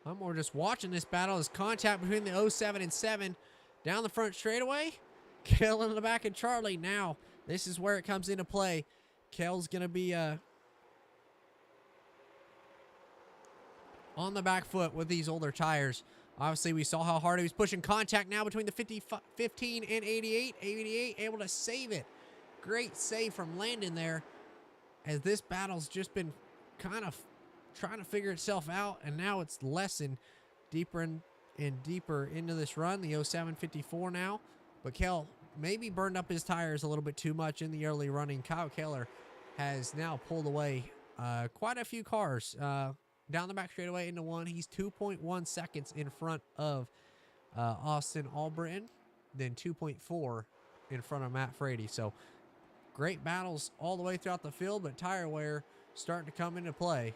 I'm more just watching this battle as contact between the 07 and 7 down the front straightaway. Kel in the back of Charlie. Now, this is where it comes into play. Kel's going to be on the back foot with these older tires. Obviously, we saw how hard he was pushing. Contact now between the 15 and 88. 88 able to save it. Great save from Landon there, as this battle's just been kind of trying to figure itself out, and now it's lessened deeper and deeper into this run. The 0754 now, but Kel maybe burned up his tires a little bit too much in the early running. Kyle Keller has now pulled away quite a few cars down the back straightaway into one. He's 2.1 seconds in front of Austin Albritton, then 2.4 in front of Matt Frady. So great battles all the way throughout the field, but tire wear starting to come into play.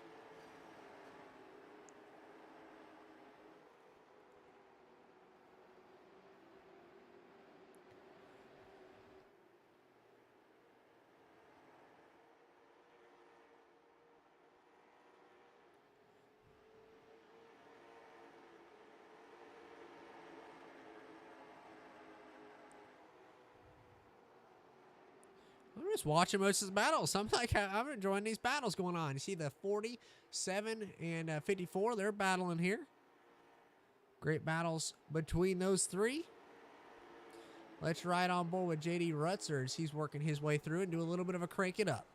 I'm just watching most of the battles. I'm enjoying these battles going on. You see the 47 and 54, they're battling here. Great battles between those three. Let's ride on board with JD Rutzer as he's working his way through and do a little bit of a crank it up.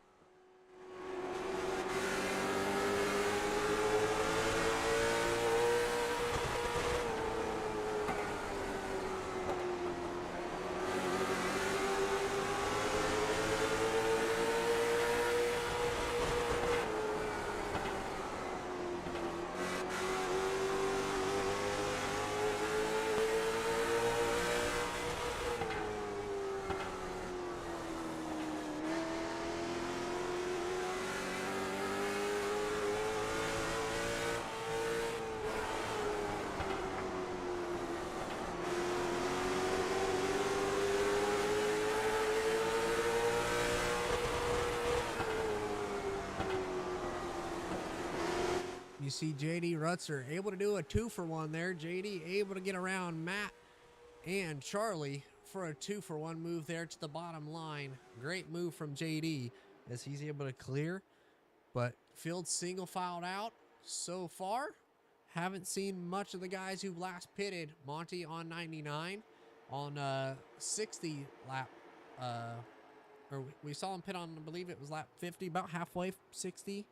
You see JD Rutzer able to do a 2-for-1 there. JD able to get around Matt and Charlie for a 2-for-1 move there to the bottom line. Great move from JD as he's able to clear. But field single filed out so far. Haven't seen much of the guys who last pitted. Monty on 99 on 60 lap. Or we saw him pit on, I believe it was lap 50, about halfway, 60,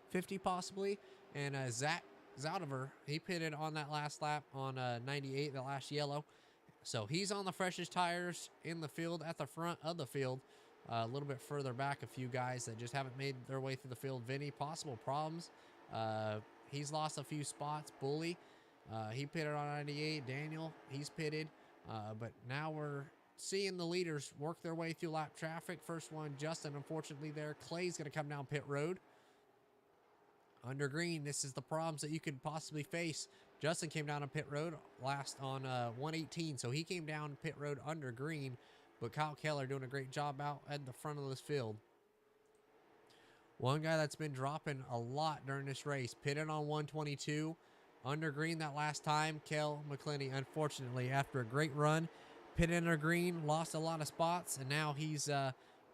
50 possibly. And Zach Zaudiver, he pitted on that last lap on 98, the last yellow. So he's on the freshest tires in the field at the front of the field. A little bit further back, a few guys that just haven't made their way through the field. Vinny, possible problems. He's lost a few spots. Bully, he pitted on 98. Daniel, he's pitted. But now we're seeing the leaders work their way through lap traffic. First one, Justin, unfortunately there. Clay's going to come down pit road. Under green, this is the problems that you could possibly face. Justin came down on pit road last on 118, so he came down pit road under green, but Kyle Keller doing a great job out at the front of this field. One guy that's been dropping a lot during this race, pitted on 122, under green that last time, Kel McClinney, unfortunately, after a great run, pitted under green, lost a lot of spots, and now he's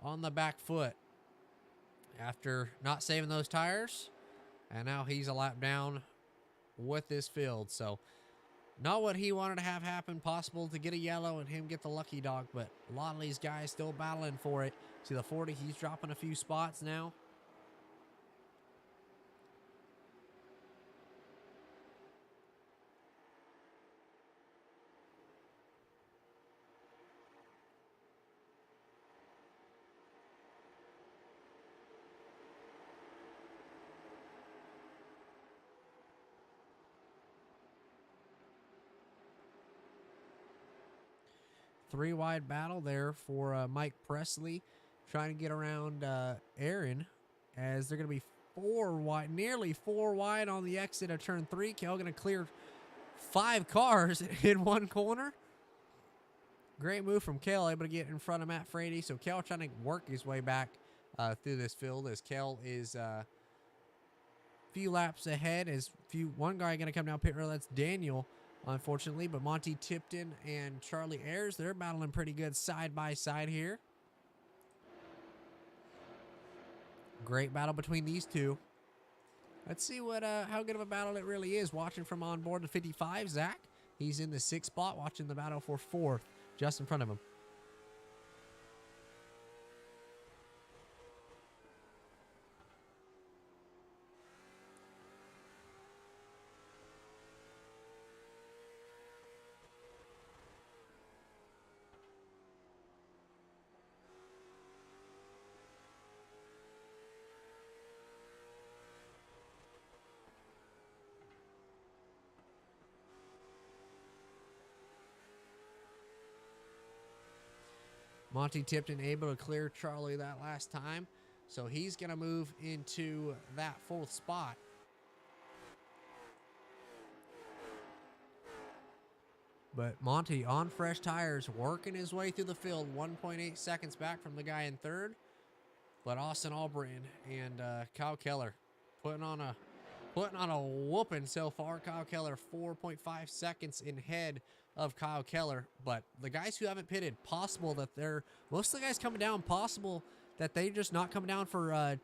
on the back foot. after not saving those tires. And now he's a lap down with this field. So not what he wanted to have happen. Possible to get a yellow and him get the lucky dog. But a lot of these guys still battling for it. See the 40, he's dropping a few spots now. Three wide battle there for Mike Presley, trying to get around Aaron, as they're going to be four wide, nearly four wide on the exit of turn 3. Kel going to clear 5 cars in one corner. Great move from Kel, able to get in front of Matt Frady. So Kel trying to work his way back through this field, as Kel is a few laps ahead. As one guy going to come down pit road, that's Daniel, unfortunately. But Monty Tipton and Charlie Ayers, they're battling pretty good side by side here. Great battle between these two. Let's see what how good of a battle it really is. Watching from on board the 55, Zach. He's in the 6th spot, watching the battle for 4th, just in front of him. Monty Tipton able to clear Charlie that last time. So he's going to move into that 4th spot. But Monty on fresh tires, working his way through the field, 1.8 seconds back from the guy in 3rd. But Austin Albritton and Kyle Keller putting on a whooping so far. Kyle Keller 4.5 seconds ahead of Kyle Keller. But the guys who haven't pitted, possible that most of the guys coming down, possible that they just not coming down for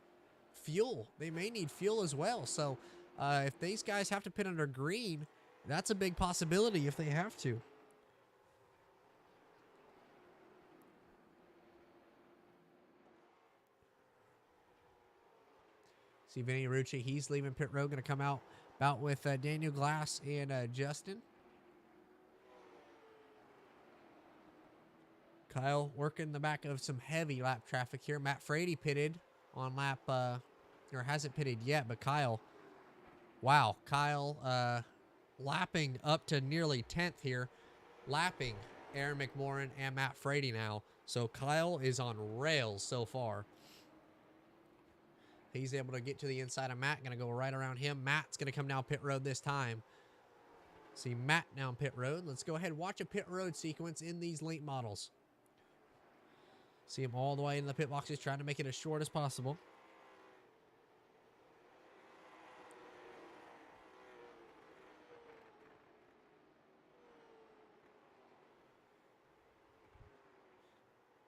fuel. They may need fuel as well. So if these guys have to pit under green, that's a big possibility if they have to. See Vinny Rucci, he's leaving pit road, going to come out with Daniel Glass and Justin. Kyle working the back of some heavy lap traffic here. Matt Frady pitted on lap, or hasn't pitted yet, but Kyle, wow, Kyle lapping up to nearly 10th here, lapping Aaron McMorrin and Matt Frady now. So Kyle is on rails so far. He's able to get to the inside of Matt. Going to go right around him. Matt's going to come down pit road this time. See Matt down pit road. Let's go ahead and watch a pit road sequence in these late models. See him all the way in the pit boxes, trying to make it as short as possible.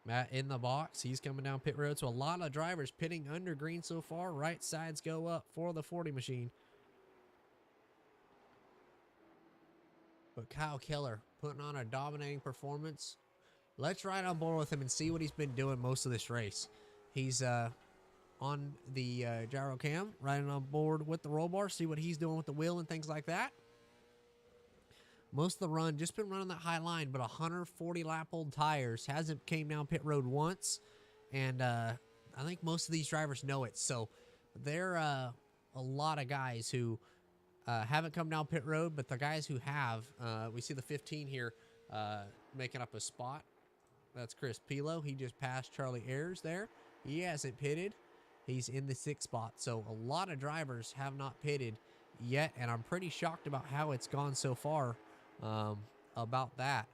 Matt in the box. He's coming down pit road. So a lot of drivers pitting under green so far. Right sides go up for the 40 machine. But Kyle Keller putting on a dominating performance. Let's ride on board with him and see what he's been doing most of this race. He's on the gyro cam, riding on board with the roll bar, see what he's doing with the wheel and things like that. Most of the run, just been running that high line, but 140 lap old tires. Hasn't came down pit road once. And I think most of these drivers know it. So they're a lot of guys who haven't come down pit road, but the guys who have, we see the 15 here making up a spot. That's Chris Pilo. He just passed Charlie Ayers there. He hasn't pitted. He's in the 6th spot. So a lot of drivers have not pitted yet, and I'm pretty shocked about how it's gone so far about that.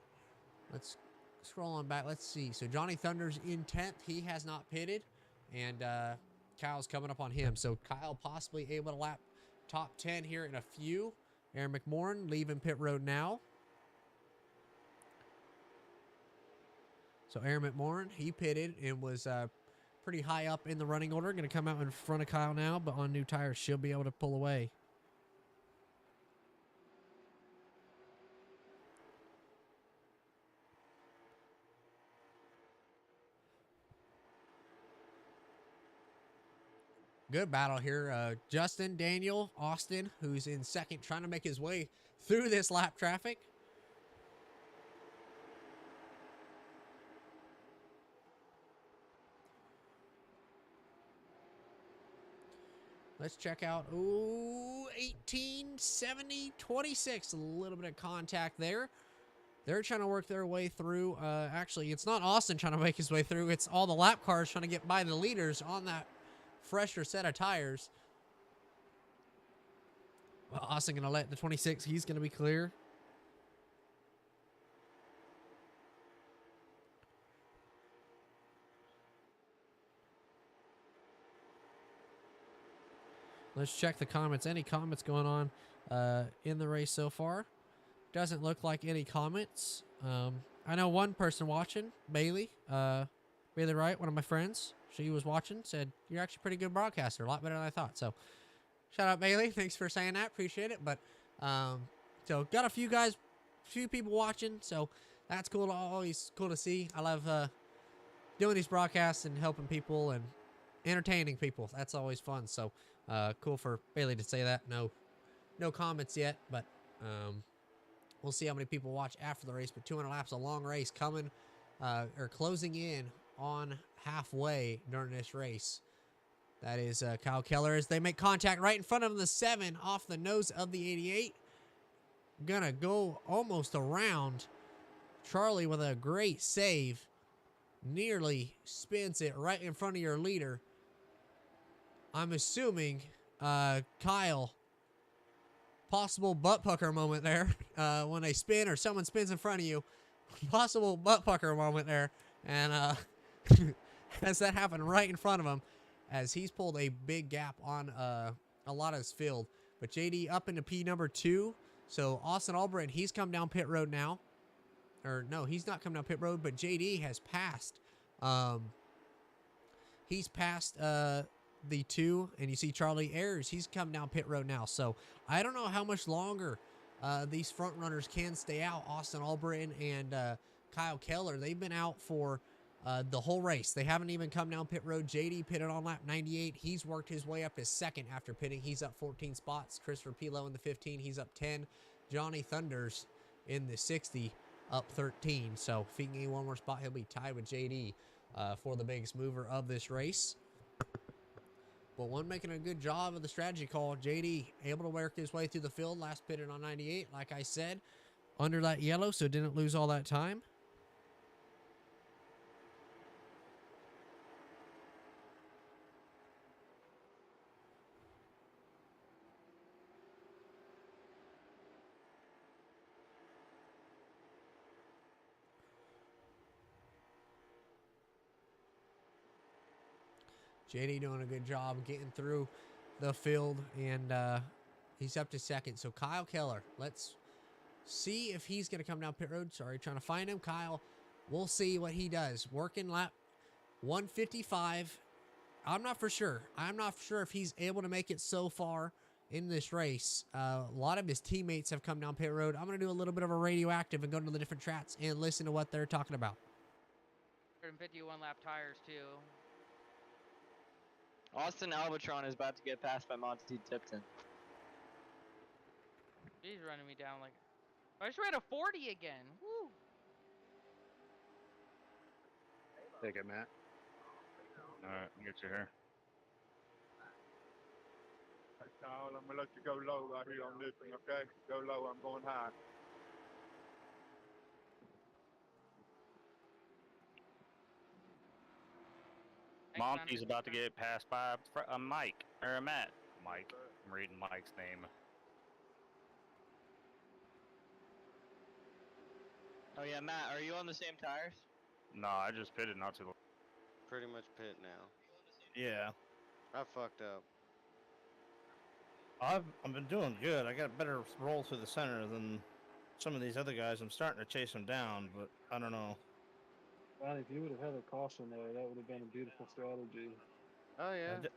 Let's scroll on back. Let's see. So Johnny Thunder's in 10th. He has not pitted, and Kyle's coming up on him. So Kyle possibly able to lap top 10 here in a few. Aaron McMorrin leaving pit road now. So Aaron McMorrin, he pitted and was pretty high up in the running order. Going to come out in front of Kyle now, but on new tires, she'll be able to pull away. Good battle here. Justin, Daniel, Austin, who's in second, trying to make his way through this lap traffic. Let's check out, 1870, 26. A little bit of contact there. They're trying to work their way through. Actually, it's not Austin trying to make his way through. It's all the lap cars trying to get by the leaders on that fresher set of tires. Well, Austin going to let the 26. He's going to be clear. Let's check the comments. Any comments going on in the race so far? Doesn't look like any comments. I know one person watching, Bailey. Bailey Wright, one of my friends. She was watching, said, you're actually a pretty good broadcaster. A lot better than I thought. So, shout out, Bailey. Thanks for saying that. Appreciate it. But, so, got a few people watching. So, that's cool. Always cool to see. I love doing these broadcasts and helping people and entertaining people. That's always fun. So, cool for Bailey to say that. No comments yet, but we'll see how many people watch after the race. But 200 laps, a long race coming or closing in on halfway during this race. That is Kyle Keller as they make contact right in front of him. The 7 off the nose of the 88. Gonna go almost around. Charlie with a great save. Nearly spins it right in front of your leader. I'm assuming Kyle, possible butt pucker moment there when they spin or someone spins in front of you. Possible butt pucker moment there. And as that happened right in front of him as he's pulled a big gap on a lot of his field. But JD up into P number 2. So Austin Albritton, he's come down pit road now. Or no, he's not come down pit road, but JD has passed. He's passed the 2, and you see Charlie Ayers, he's come down pit road now. So I don't know how much longer these front runners can stay out. Austin Albritton and Kyle Keller, they've been out for the whole race. They haven't even come down pit road. JD pitted on lap 98. He's worked his way up to second after pitting. He's up 14 spots. Christopher Pilo in the 15. He's up 10. Johnny Thunders in the 60, up 13. So if he can gain one more spot, he'll be tied with JD for the biggest mover of this race. But one making a good job of the strategy call. JD able to work his way through the field. Last pitted on 98, like I said, under that yellow, so didn't lose all that time. JD doing a good job getting through the field, and he's up to second. So Kyle Keller, let's see if he's going to come down pit road. Sorry, trying to find him. Kyle, we'll see what he does. Working lap 155. I'm not for sure. I'm not sure if he's able to make it so far in this race. A lot of his teammates have come down pit road. I'm going to do a little bit of a radioactive and go to the different tracks and listen to what they're talking about.
151 lap tires, too.
Austin Albatron is about to get passed by Monty Tipton.
He's running me down like... I just ran a 40 again. Woo!
Take it, Matt. Alright, get you here.
Kyle, I'm gonna let you go low right here on this thing, okay? Go low, I'm going high.
Monty's about to get passed by Mike, or Matt. Mike. I'm reading Mike's name.
Oh yeah, Matt, are you on the same tires?
No, I just pitted not too long.
Pretty much pit now.
Yeah,
I fucked up.
I've been doing good. I got a better roll through the center than some of these other guys. I'm starting to chase them down, but I don't know.
Well, if you would have had a caution there, that would have been a beautiful strategy.
Oh yeah.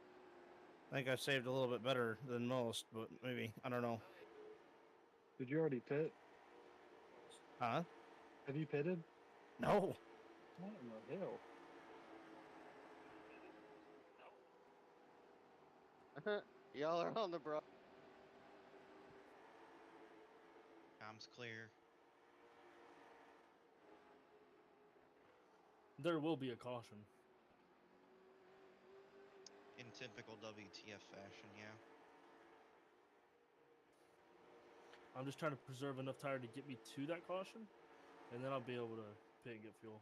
I think I saved a little bit better than most, but maybe I don't know.
Did you already pit?
Huh?
Have you pitted?
No.
What in the hell?
Y'all are on the broad.
Comms clear.
There will be a caution.
In typical WTF fashion, yeah.
I'm just trying to preserve enough tire to get me to that caution, and then I'll be able to pit and get fuel.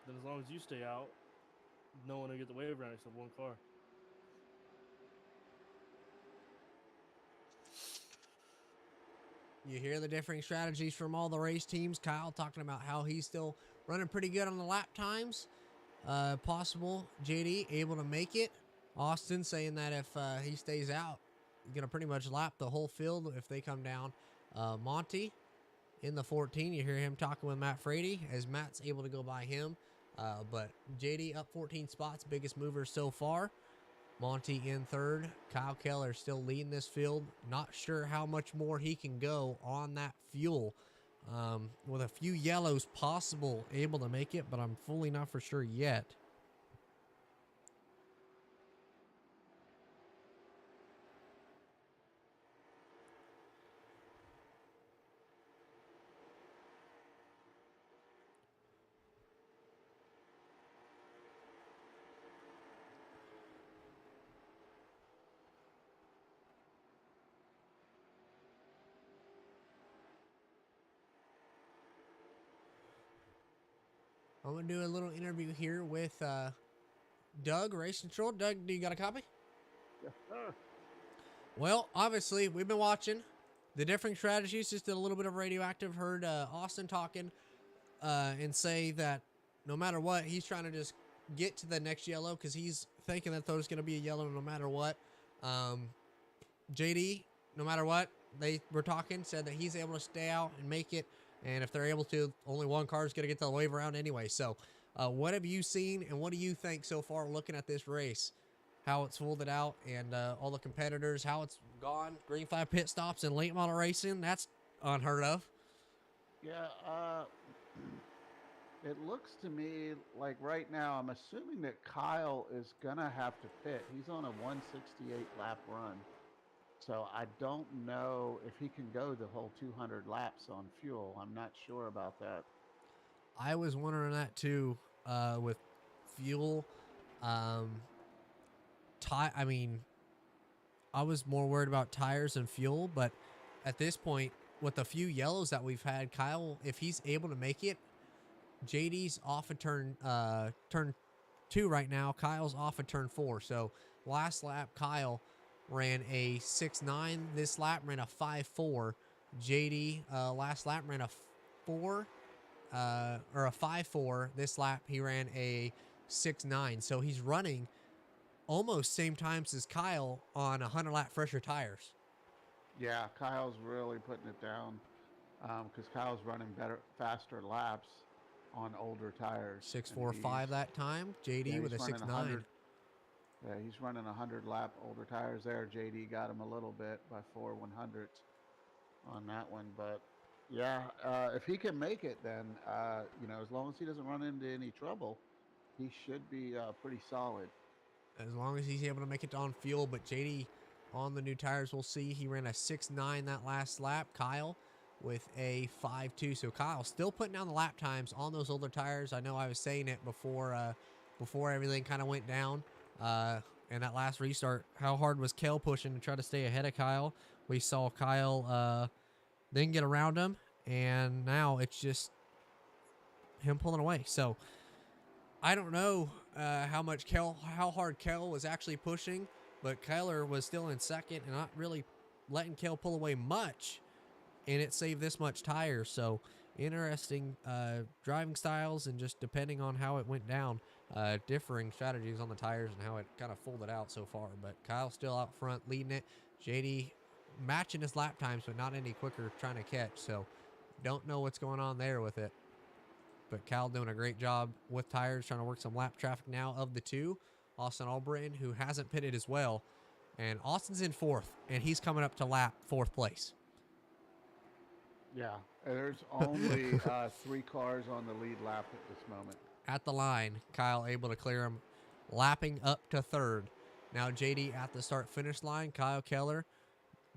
Then as long as you stay out, no one will get the wave around except one car.
You hear the differing strategies from all the race teams. Kyle talking about how he's still running pretty good on the lap times. Possible JD able to make it. Austin saying that if he stays out, he's going to pretty much lap the whole field if they come down. Monty in the 14. You hear him talking with Matt Frady as Matt's able to go by him. But JD up 14 spots, biggest mover so far. Monty in third. Kyle Keller still leading this field. Not sure how much more he can go on that fuel. With a few yellows possible able to make it, but I'm fully not for sure yet. I'm going to do a little interview here with Doug, Race Control. Doug, do you got a copy?
Yes, sir.
Well, obviously, we've been watching the differing strategies. Just did a little bit of radioactive. Heard Austin talking and say that no matter what, he's trying to just get to the next yellow because he's thinking that there's going to be a yellow no matter what. JD, no matter what, they were talking, said that he's able to stay out and make it. And if they're able to, only one car is going to get the wave around anyway. So what have you seen and what do you think so far looking at this race? How it's folded out and all the competitors, how it's gone. Green flag pit stops and late model racing. That's unheard of.
Yeah, it looks to me like right now, I'm assuming that Kyle is going to have to pit. He's on a 168 lap run. So I don't know if he can go the whole 200 laps on fuel. I'm not sure about that.
I was wondering that too with fuel. I mean, I was more worried about tires and fuel, but at this point, with the few yellows that we've had, Kyle, if he's able to make it, JD's off of turn 2 right now. Kyle's off of turn 4. So last lap, Kyle ran a 6.9. This lap ran a 5.4. JD last lap ran a 4 or a 5.4. This lap he ran a 6.9. So he's running almost same times as Kyle on 100 lap fresher tires.
Yeah, Kyle's really putting it down because Kyle's running faster laps on older tires.
6.45 that time. JD with a 6.9.
Yeah, he's running 100 lap older tires there. JD got him a little bit by 4 100s on that one. But yeah, if he can make it, then, as long as he doesn't run into any trouble, he should be pretty solid.
As long as he's able to make it on fuel. But JD on the new tires, we'll see. He ran a 6.9 that last lap. Kyle with a 5.2. So Kyle still putting down the lap times on those older tires. I know I was saying it before everything kind of went down. And that last restart, how hard was Kel pushing to try to stay ahead of Kyle? We saw Kyle then get around him, and now it's just him pulling away. So I don't know how hard Kel was actually pushing, but Keller was still in second and not really letting Kel pull away much, and it saved this much tire. So interesting driving styles, and just depending on how it went down, differing strategies on the tires and how it kind of folded out so far. But Kyle still out front leading it. JD matching his lap times, but not any quicker trying to catch. So don't know what's going on there with it. But Cal doing a great job with tires, trying to work some lap traffic now of the two. Austin Albritton, who hasn't pitted as well. And Austin's in 4th, and he's coming up to lap 4th place.
Yeah, there's only 3 cars on the lead lap at this moment.
At the line, Kyle able to clear him, lapping up to 3rd. Now JD at the start-finish line. Kyle Keller,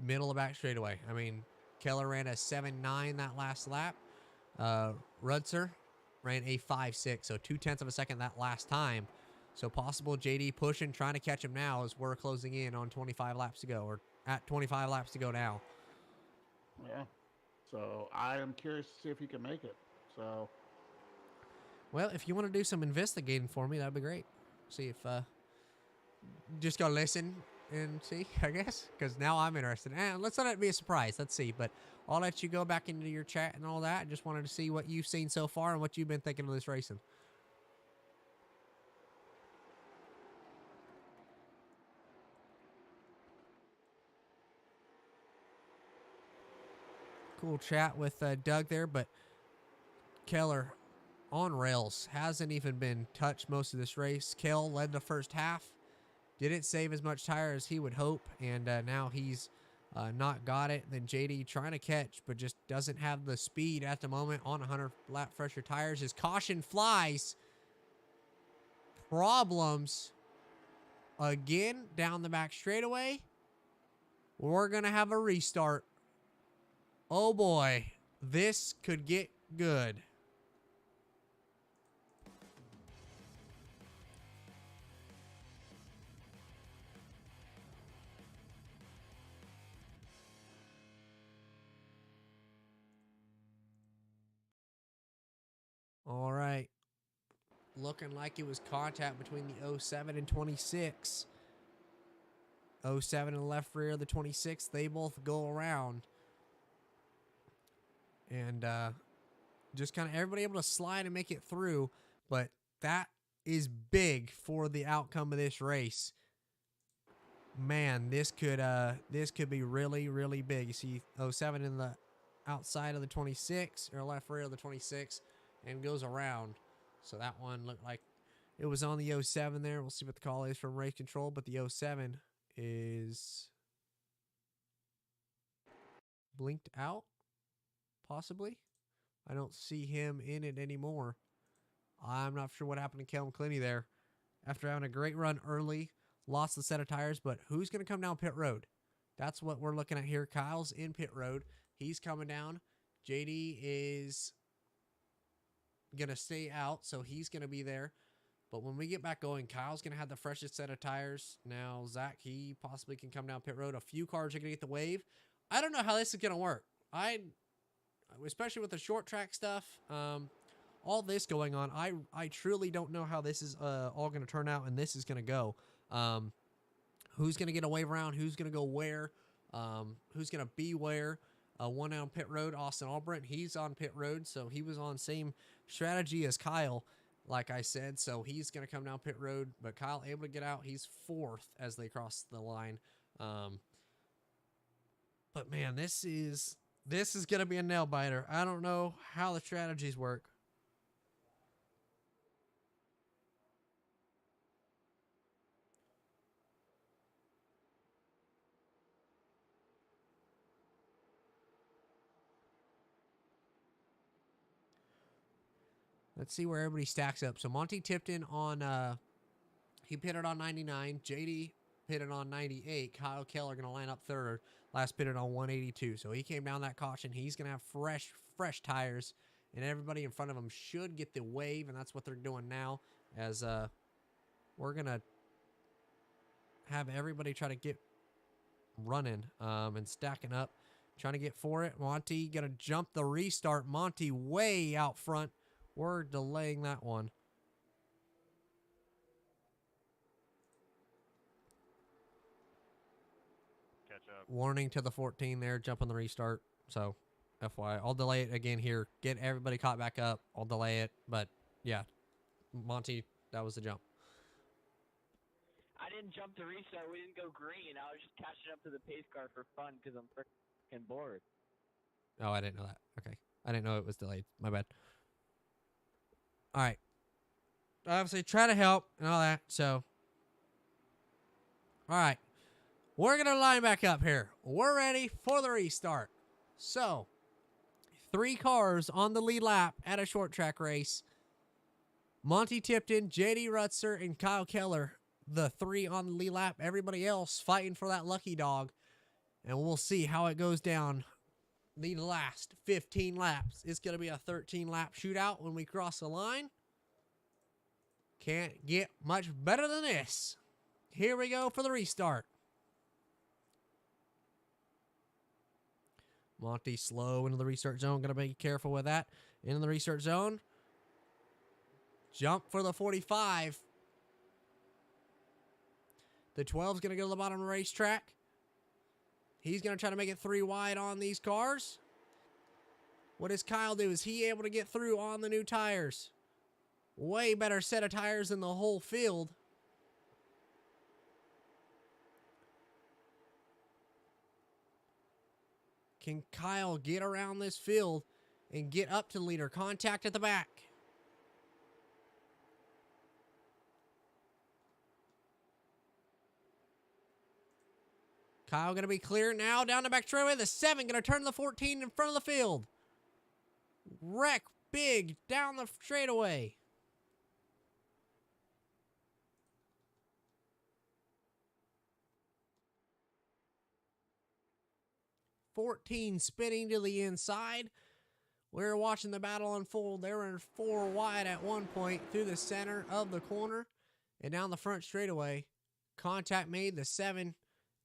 middle of back straightaway. I mean, Keller ran a 7.9 that last lap. Rudser ran a 5.6, so 0.2 of a second that last time. So possible JD pushing, trying to catch him now as we're closing in on 25 laps to go, or at 25 laps to go now.
Yeah. So I am curious to see if he can make it. So,
well, if you want to do some investigating for me, that'd be great. See if just go listen and see, I guess, because now I'm interested. And let's let it be a surprise. Let's see, but I'll let you go back into your chat and all that. I just wanted to see what you've seen so far and what you've been thinking of this racing. Cool chat with Doug there, but Keller on rails, hasn't even been touched most of this race. Kel led the first half, didn't save as much tire as he would hope, and now he's not got it. Then JD trying to catch, but just doesn't have the speed at the moment on 100 lap fresher tires. His caution flies. Problems again down the back straightaway. We're going to have a restart. Oh boy, this could get good. All right. Looking like it was contact between the 07 and 26. 07 in the left rear of the 26. They both go around. And just kind of everybody able to slide and make it through. But that is big for the outcome of this race. Man, this could be really, really big. You see 07 in the outside of the 26, or left rear of the 26, and goes around. So that one looked like it was on the 07 there. We'll see what the call is from race control, but the 07 is blinked out, possibly. I don't see him in it anymore. I'm not sure what happened to Kel McClinney there. After having a great run early, lost the set of tires, but who's going to come down pit road? That's what we're looking at here. Kyle's in pit road. He's coming down. JD is going to stay out, so he's going to be there. But when we get back going, Kyle's going to have the freshest set of tires. Now, Zach, he possibly can come down pit road. A few cars are going to get the wave. I don't know how this is going to work. Especially with the short track stuff, all this going on, I truly don't know how this is all going to turn out and this is going to go. Who's going to get a wave around? Who's going to go where? Who's going to be where? One on pit road, Austin Albritton, he's on pit road, so he was on same strategy as Kyle, like I said, so he's going to come down pit road, but Kyle able to get out. He's 4th as they cross the line. But man, this is going to be a nail biter. I don't know how the strategies work. Let's see where everybody stacks up. So Monty Tipton on, he pitted on 99. JD pitted on 98. Kyle Keller going to line up 3rd. Last pitted on 182. So he came down that caution. He's going to have fresh tires. And everybody in front of him should get the wave. And that's what they're doing now. As we're going to have everybody try to get running and stacking up. Trying to get for it. Monty going to jump the restart. Monty way out front. We're delaying that one.
Catch up.
Warning to the 14 there, jump on the restart. So, FYI, I'll delay it again here. Get everybody caught back up. I'll delay it. But, yeah, Monty, that was the jump.
I didn't jump to restart. We didn't go green. I was just catching up to the pace car for fun because I'm freaking bored.
Oh, I didn't know that. Okay. I didn't know it was delayed. My bad. All right. Obviously, try to help and all that. So, all right. We're going to line back up here. We're ready for the restart. So, 3 cars on the lead lap at a short track race. Monty Tipton, JD Rutzer, and Kyle Keller, the 3 on the lead lap. Everybody else fighting for that lucky dog. And we'll see how it goes down the last 15 laps. It's going to be a 13-lap shootout when we cross the line. Can't get much better than this. Here we go for the restart. Monty slow into the restart zone. Going to be careful with that. Into the restart zone. Jump for the 45. The 12 is going to go to the bottom of the racetrack. He's going to try to make it 3 wide on these cars. What does Kyle do? Is he able to get through on the new tires? Way better set of tires than the whole field. Can Kyle get around this field and get up to the leader? Contact at the back. Kyle going to be clear now down the back straightaway. The 7 going to turn the 14 in front of the field. Wreck big down the straightaway. Spinning to the inside. We're watching the battle unfold. They were in 4 wide at one point through the center of the corner and down the front straightaway. Contact made. The 7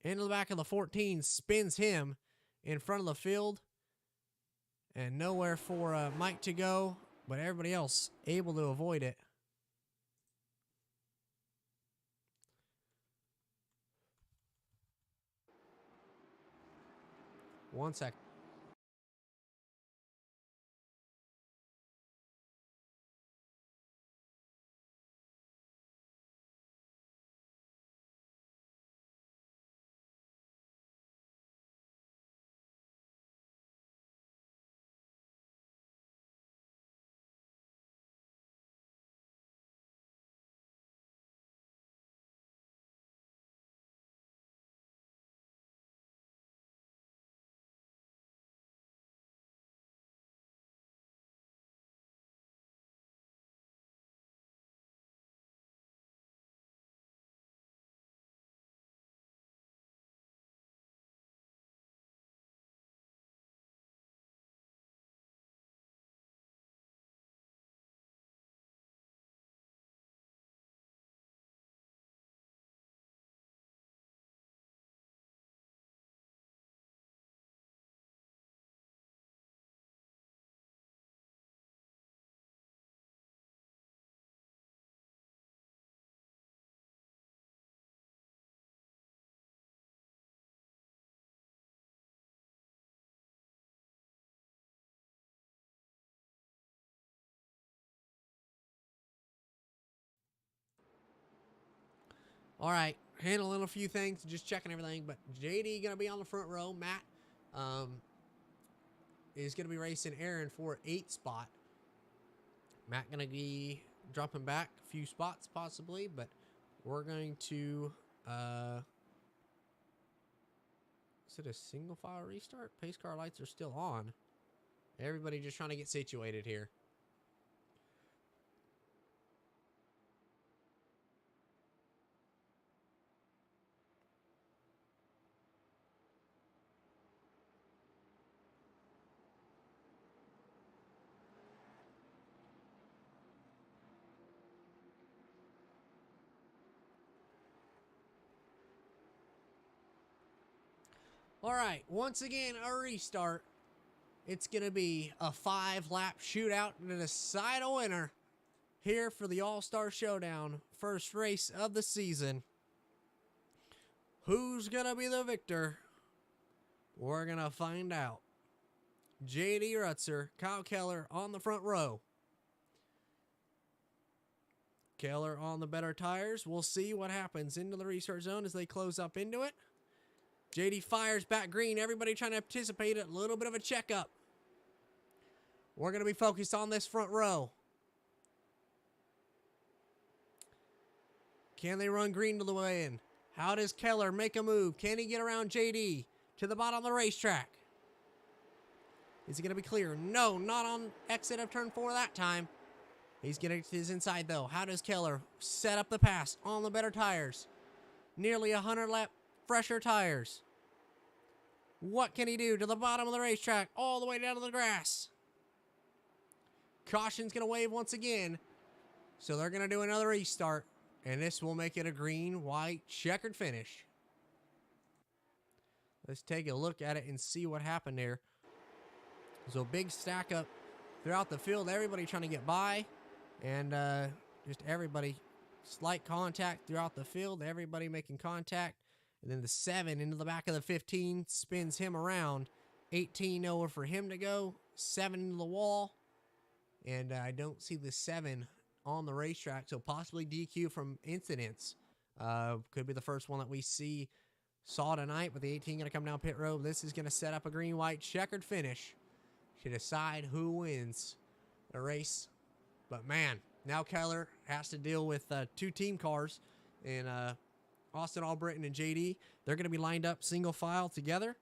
into the back of the 14 spins him in front of the field. And nowhere for Mike to go, but everybody else able to avoid it. One sec. All right, handling a few things, just checking everything. But JD gonna be on the front row. Matt is gonna be racing Aaron for 8 spot. Matt gonna be dropping back a few spots possibly, but we're going to. Is it a single file restart? Pace car lights are still on. Everybody just trying to get situated here. All right, once again, a restart. It's going to be a 5-lap shootout to decide a winner here for the All-Star Showdown. First race of the season. Who's going to be the victor? We're going to find out. JD Rutzer, Kyle Keller on the front row. Keller on the better tires. We'll see what happens into the restart zone as they close up into it. JD fires back green. Everybody trying to participate. A little bit of a checkup. We're going to be focused on this front row. Can they run green to the way in? How does Keller make a move? Can he get around JD to the bottom of the racetrack? Is he going to be clear? No, not on exit of turn 4 that time. He's getting to his inside, though. How does Keller set up the pass on the better tires? Nearly 100 lap fresher tires. What can he do to the bottom of the racetrack, all the way down to the grass? Caution's going to wave once again. So they're going to do another restart. And this will make it a green, white, checkered finish. Let's take a look at it and see what happened there. So big stack up throughout the field. Everybody trying to get by. And just everybody, slight contact throughout the field. Everybody making contact. And then the 7 into the back of the 15 spins him around. 18 nowhere for him to go. 7 into the wall. And I don't see the 7 on the racetrack, so possibly DQ from incidents. Could be the first one that we saw tonight, with the 18 going to come down pit road. This is going to set up a green-white checkered finish to decide who wins the race. But man, now Keller has to deal with 2 team cars in Austin Albritton and JD. They're going to be lined up single file together.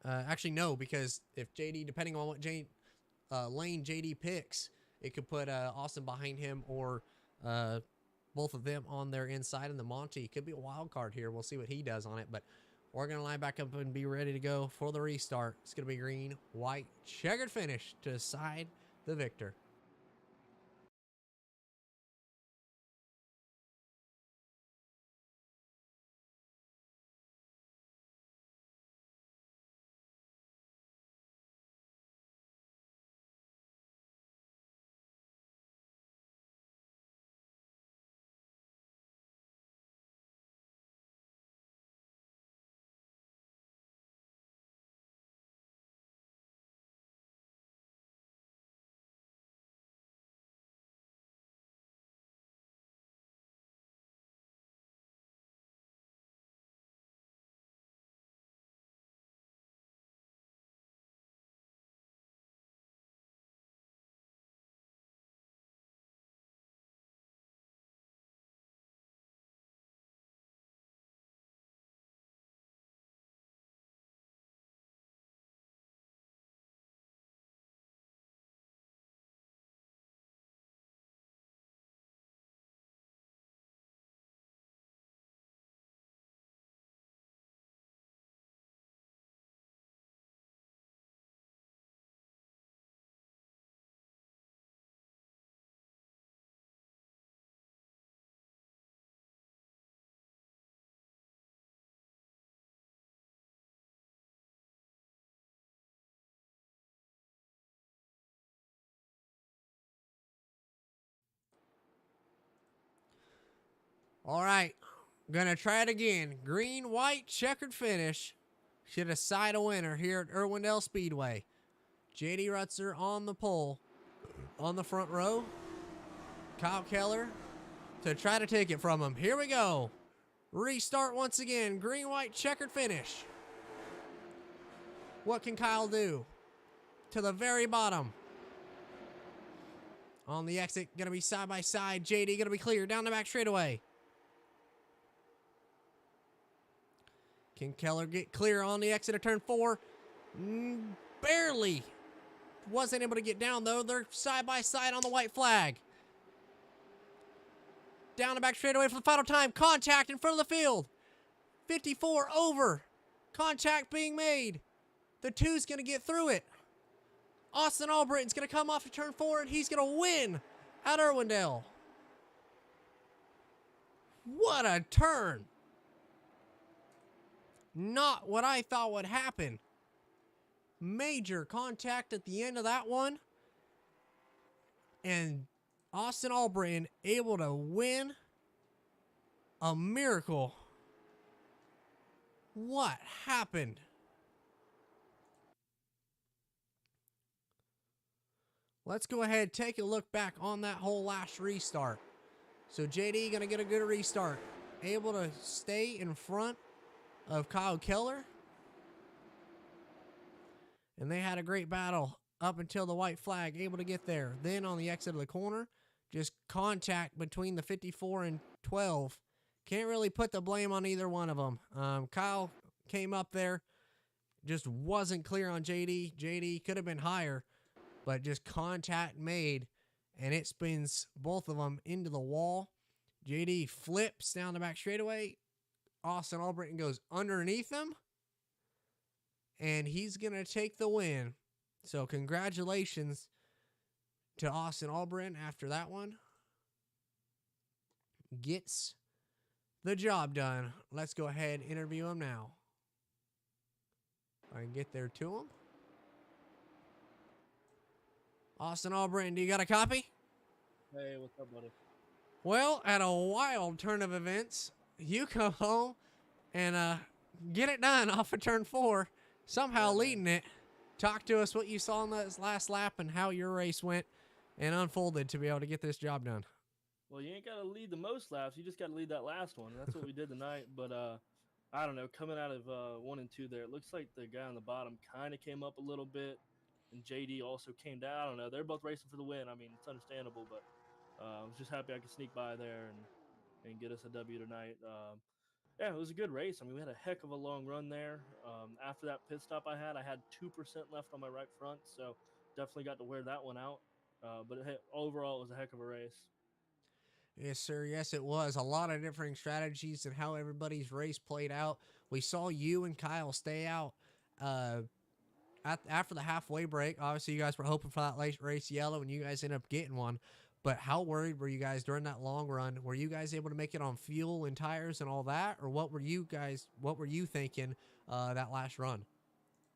Actually, no, because if JD, depending on what lane JD picks, it could put Austin behind him, or both of them on their inside. And the Monty could be a wild card here. We'll see what he does on it. But we're going to line back up and be ready to go for the restart. It's going to be green, white, checkered finish to decide the victor. All right, gonna try it again. Green, white, checkered finish should decide a winner here at Irwindale Speedway. JD Rutzer on the pole on the front row. Kyle Keller to try to take it from him. Here we go. Restart once again. Green, white, checkered finish. What can Kyle do? To the very bottom. On the exit, gonna be side by side. JD gonna be clear down the back straightaway. Can Keller get clear on the exit of turn 4? Barely. Wasn't able to get down, though. They're side by side on the white flag. Down the back straightaway for the final time. Contact in front of the field. 54 over. Contact being made. The 2's going to get through it. Austin Albritton's going to come off of turn 4, and he's going to win at Irwindale. What a turn. Not what I thought would happen. Major contact at the end of that one. And Austin Albritton able to win. A miracle. What happened? let's go ahead, take a look back on that whole last restart. So JD going to get a good restart. Able to stay in front of Kyle Keller. And they had a great battle up until the white flag, able to get there. Then on the exit of the corner, just contact between the 54 and 12. Can't really put the blame on either one of them. Kyle came up there, just wasn't clear on JD. JD could have been higher, but just contact made, and it spins both of them into the wall. JD flips down the back straightaway. Austin Albritton goes underneath him, and he's going to take the win. So congratulations to Austin Albritton after that one. Gets the job done. Let's go ahead and interview him now. I can get there to him. Austin Albritton, do you got a copy?
Hey, what's up, buddy?
Well, at a wild turn of events, you come home and get it done off of turn 4, somehow leading it. Talk to us what you saw in this last lap and how your race went and unfolded to be able to get this job done.
Well, you ain't got to lead the most laps. You just got to lead that last one. That's what we did tonight. But I don't know, coming out of 1 and 2 there, it looks like the guy on the bottom kind of came up a little bit, and JD also came down. I don't know. They're both racing for the win. I mean, it's understandable, but I was just happy I could sneak by there and get us a W tonight. Yeah, it was a good race. I mean, we had a heck of a long run there. After that pit stop I had 2% left on my right front, so definitely got to wear that one out. But overall, it was a heck of a race.
Yes, sir. Yes, it was. A lot of different strategies and how everybody's race played out. We saw you and Kyle stay out after the halfway break. Obviously, you guys were hoping for that late race yellow, and you guys ended up getting one. But how worried were you guys during that long run? Were you guys able to make it on fuel and tires and all that? Or what were you thinking that last run?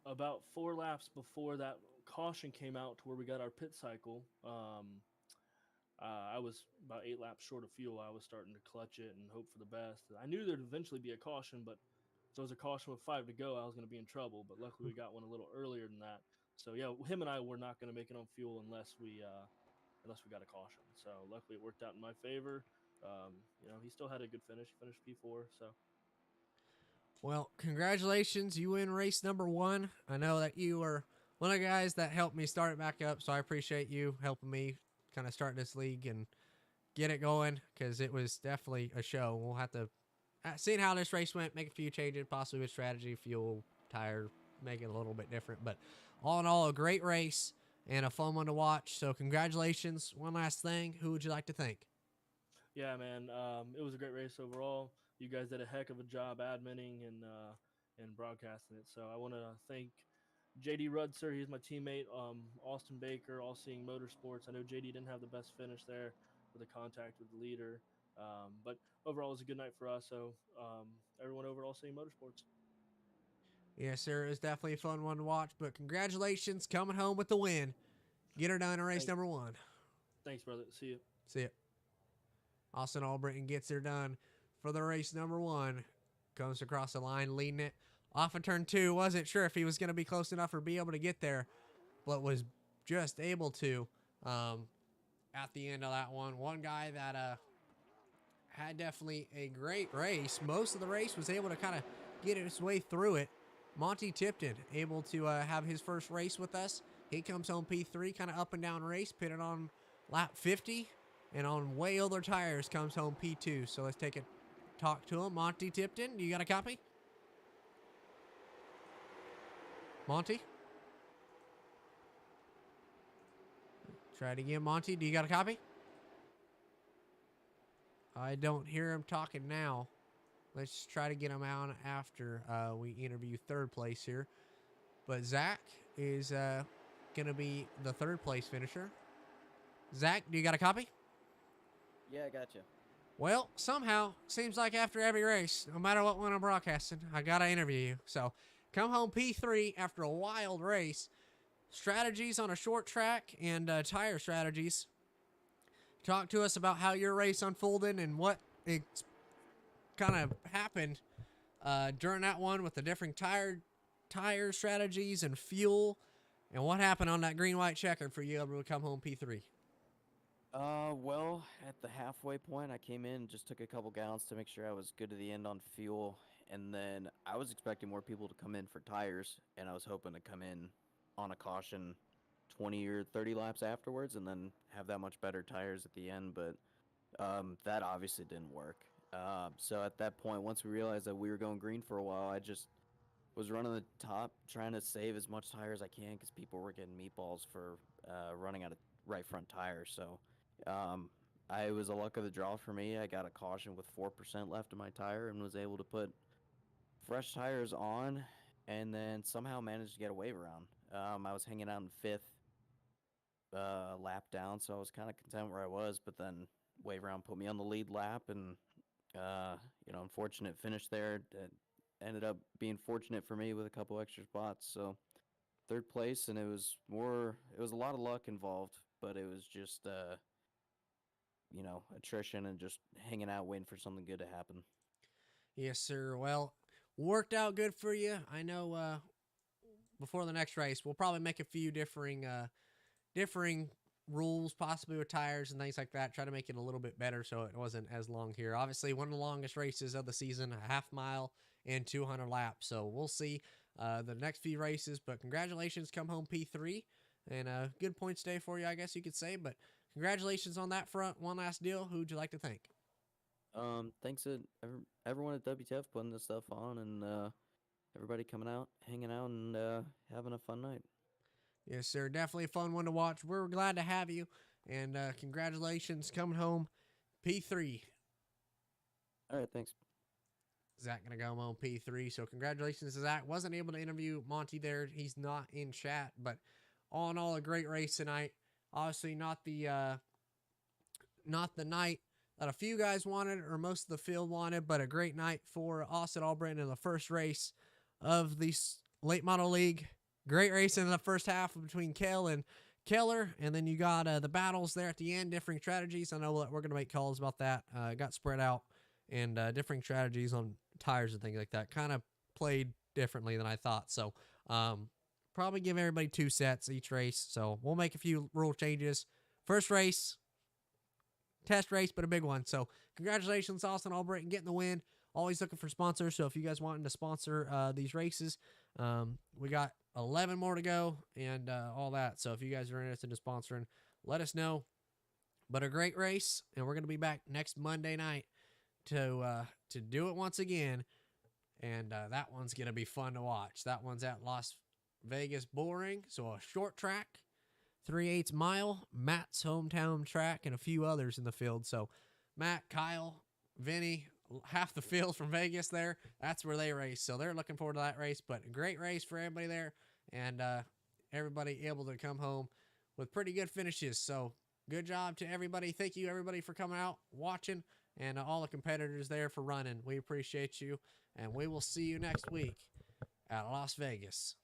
About 4 laps before that caution came out to where we got our pit cycle, I was about 8 laps short of fuel. I was starting to clutch it and hope for the best. I knew there'd eventually be a caution, but if there was a caution with 5 to go, I was going to be in trouble. But luckily, we got one a little earlier than that. So yeah, him and I were not going to make it on fuel unless we got a caution. So luckily, it worked out in my favor. He still had a good finish. He finished P4. So.
Well, congratulations. You win race number 1. I know that you were one of the guys that helped me start it back up, so I appreciate you helping me kind of start this league and get it going, because it was definitely a show. We'll have to see how this race went, make a few changes, possibly with strategy, fuel, tire, make it a little bit different. But all in all, a great race and a fun one to watch. So congratulations. One last thing, who would you like to thank?
Yeah, man, it was a great race overall. You guys did a heck of a job adminning and broadcasting it. So I want to thank JD Rudser. He's my teammate. Austin Baker, All Seeing Motorsports. I know JD didn't have the best finish there with the contact with the leader. But overall, it was a good night for us. So everyone over at All Seeing Motorsports.
Yes, sir. It was definitely a fun one to watch. But congratulations, coming home with the win. Get her done in race number 1.
Thanks, brother. See you.
See ya. Austin Albritton gets her done for the race number 1. Comes across the line, leading it. Off of turn 2, wasn't sure if he was going to be close enough or be able to get there, but was just able to at the end of that one. One guy that had definitely a great race. Most of the race was able to kind of get his way through it. Monty Tipton, able to have his first race with us. He comes home P3, kind of up and down race, pitted on lap 50, and on way older tires comes home P2. So let's take a talk to him. Monty Tipton, you got a copy? Monty? Try it again, Monty. Do you got a copy? I don't hear him talking now. Let's try to get him out after we interview 3rd place here. But Zach is going to be the 3rd place finisher. Zach, do you got a copy?
Yeah, I got you.
Well, somehow, seems like after every race, no matter what one I'm broadcasting, I got to interview you. So, come home P3 after a wild race. Strategies on a short track and tire strategies. Talk to us about how your race unfolded and what kind of happened during that one with the different tire strategies and fuel. And what happened on that green-white checker for you able to come home P3?
Well, at the halfway point, I came in and just took a couple gallons to make sure I was good to the end on fuel. And then I was expecting more people to come in for tires, and I was hoping to come in on a caution 20 or 30 laps afterwards and then have that much better tires at the end. But that obviously didn't work. So at that point, once we realized that we were going green for a while, I just was running the top, trying to save as much tire as I can because people were getting meatballs for running out of right front tires. So I was a luck of the draw for me. I got a caution with 4% left in my tire and was able to put fresh tires on and then somehow managed to get a wave around. I was hanging out in 5th lap down, so I was kind of content where I was, but then wave around put me on the lead lap and, unfortunate finish there. Ended up being fortunate for me with a couple extra spots. So 3rd place, and it was a lot of luck involved, but it was just, attrition and just hanging out waiting for something good to happen.
Yes, sir. Well, worked out good for you. I know before the next race, we'll probably make a few differing rules, possibly with tires and things like that. Try to make it a little bit better so it wasn't as long here. Obviously, one of the longest races of the season, a half mile and 200 laps. So we'll see the next few races. But congratulations, come home P3. And a good points day for you, I guess you could say. But congratulations on that front. One last deal. Who would you like to thank?
Thanks to everyone at WTF putting this stuff on and everybody coming out, hanging out, and having a fun night.
Yes, sir. Definitely a fun one to watch. We're glad to have you. And congratulations coming home P3.
All right, thanks.
Zach going to go home P3. So congratulations to Zach. Wasn't able to interview Monty there. He's not in chat. But all in all, a great race tonight. Obviously not the night that a few guys wanted or most of the field wanted, but a great night for Austin Albritton in the first race of the late model league. Great race in the first half between Kale and Keller, and then you got the battles there at the end, differing strategies. I know we're going to make calls about that. Got spread out, and differing strategies on tires and things like that kind of played differently than I thought. So probably give everybody 2 sets each race. So we'll make a few rule changes. First race, test race, but a big one. So congratulations, Austin Albritton, getting the win. Always looking for sponsors. So if you guys wanting to sponsor these races, we got 11 more to go and all that. So if you guys are interested in sponsoring, let us know. But a great race, and we're going to be back next Monday night to do it once again. And that one's going to be fun to watch. That one's at Las Vegas Bullring. So a short track, 3/8 mile, Matt's hometown track, and a few others in the field. So Matt, Kyle, Vinny, half the field from Vegas there. That's where they race. So they're looking forward to that race. But a great race for everybody there. And everybody able to come home with pretty good finishes. So good job to everybody. Thank you, everybody, for coming out, watching, and all the competitors there for running. We appreciate you. And we will see you next week at Las Vegas.